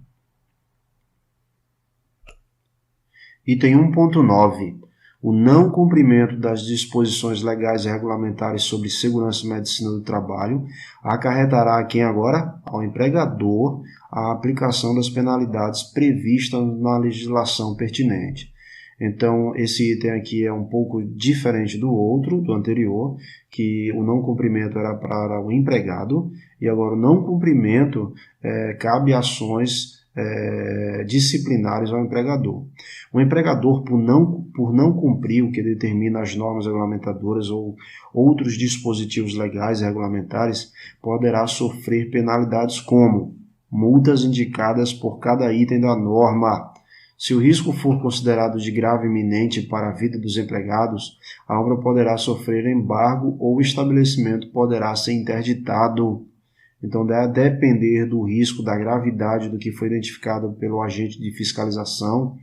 Speaker 1: Item 1.9. O não cumprimento das disposições legais e regulamentares sobre segurança e medicina do trabalho acarretará a quem agora? Ao empregador a aplicação das penalidades previstas na legislação pertinente. Então, esse item aqui é um pouco diferente do outro, do anterior, que o não cumprimento era para o empregado, e agora o não cumprimento cabe ações disciplinares ao empregador. O empregador, por não cumprir o que determina as normas regulamentadoras ou outros dispositivos legais e regulamentares, poderá sofrer penalidades como multas indicadas por cada item da norma. Se o risco for considerado de grave e iminente para a vida dos empregados, a obra poderá sofrer embargo ou o estabelecimento poderá ser interditado. Então, a depender do risco, da gravidade do que foi identificado pelo agente de fiscalização,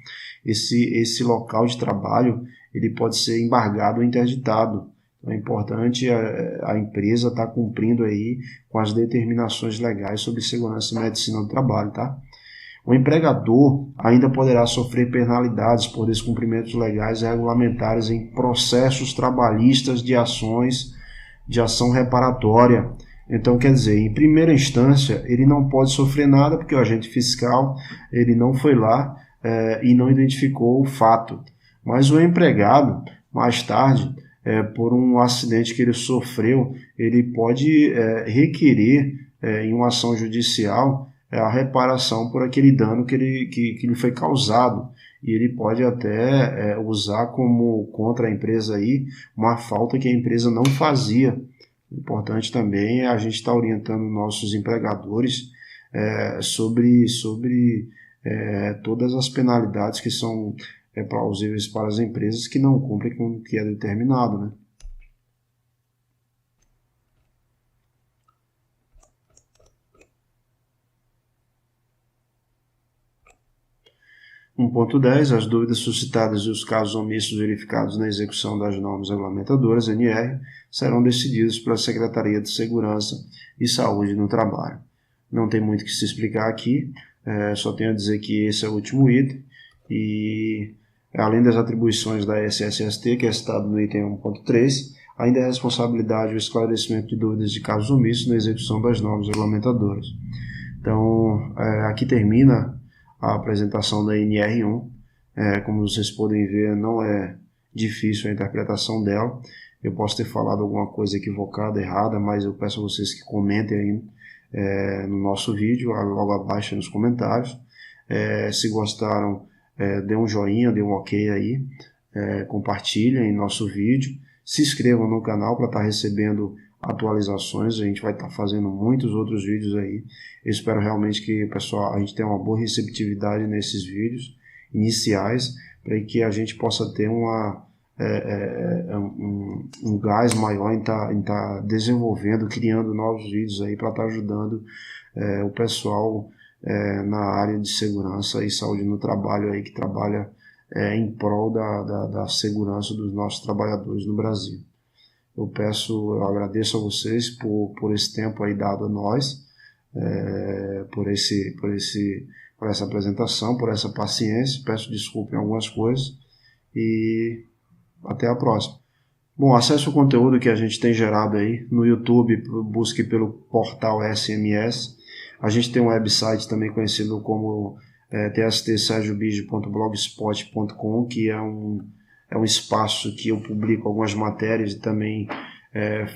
Speaker 1: esse local de trabalho ele pode ser embargado ou interditado. Então, é importante a empresa estar cumprindo aí com as determinações legais sobre segurança e medicina do trabalho, tá? O empregador ainda poderá sofrer penalidades por descumprimentos legais e regulamentares em processos trabalhistas de ação reparatória. Então, quer dizer, em primeira instância, ele não pode sofrer nada porque o agente fiscal ele não foi lá e não identificou o fato. Mas o empregado, mais tarde, por um acidente que ele sofreu, ele pode requerer em uma ação judicial a reparação por aquele dano que lhe foi causado. E ele pode até usar como contra a empresa aí uma falta que a empresa não fazia. Importante também é a gente estar orientando nossos empregadores sobre todas as penalidades que são plausíveis para as empresas que não cumprem com o que é determinado, né? Ponto 10. As dúvidas suscitadas e os casos omissos verificados na execução das normas regulamentadoras, NR, serão decididos pela Secretaria de Segurança e Saúde no Trabalho. Não tem muito o que se explicar aqui, só tenho a dizer que esse é o último item e, além das atribuições da SSST, que é citado no item 1.3, ainda é responsabilidade o esclarecimento de dúvidas de casos omissos na execução das normas regulamentadoras. Então, aqui termina a apresentação da NR1. Como vocês podem ver, não é difícil a interpretação dela. Eu posso ter falado alguma coisa equivocada, errada, mas eu peço a vocês que comentem aí no nosso vídeo, logo abaixo nos comentários. Se gostaram, dê um joinha, dê um ok aí, compartilhem nosso vídeo, se inscrevam no canal para estar recebendo atualizações. A gente vai estar fazendo muitos outros vídeos aí. Eu espero realmente que, pessoal, a gente tenha uma boa receptividade nesses vídeos iniciais, para que a gente possa ter um gás maior em estar desenvolvendo, criando novos vídeos aí para estar ajudando o pessoal na área de segurança e saúde no trabalho aí, que trabalha em prol da segurança dos nossos trabalhadores no Brasil. Eu agradeço a vocês por esse tempo aí dado a nós, por essa apresentação, por essa paciência. Peço desculpa em algumas coisas e até a próxima. Bom, acesse o conteúdo que a gente tem gerado aí no YouTube, busque pelo portal SMS. A gente tem um website também conhecido como tstsergiobige.blogspot.com, que é um espaço que eu publico algumas matérias e também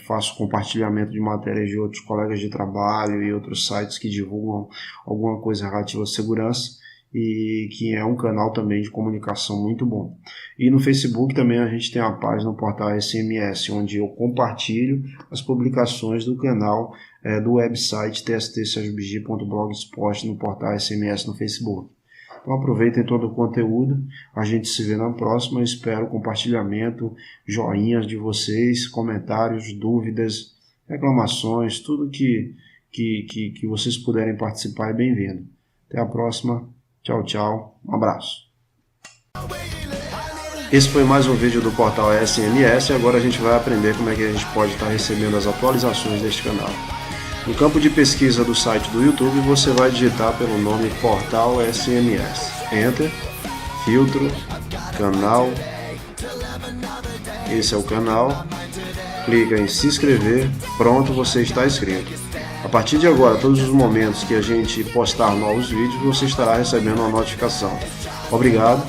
Speaker 1: faço compartilhamento de matérias de outros colegas de trabalho e outros sites que divulgam alguma coisa relativa à segurança, e que é um canal também de comunicação muito bom. E no Facebook também a gente tem a página no portal SMS, onde eu compartilho as publicações do canal do website tstsergiobige.blogspot no portal SMS no Facebook. Então aproveitem todo o conteúdo, a gente se vê na próxima. Eu espero compartilhamento, joinhas de vocês, comentários, dúvidas, reclamações, tudo que vocês puderem participar é bem-vindo. Até a próxima, tchau, tchau, um abraço. Esse foi mais um vídeo do portal SMS e agora a gente vai aprender como é que a gente pode estar recebendo as atualizações deste canal. No campo de pesquisa do site do YouTube, você vai digitar pelo nome Portal SMS. Enter, filtro, canal. Esse é o canal. Clica em se inscrever. Pronto, você está inscrito. A partir de agora, todos os momentos que a gente postar novos vídeos, você estará recebendo uma notificação. Obrigado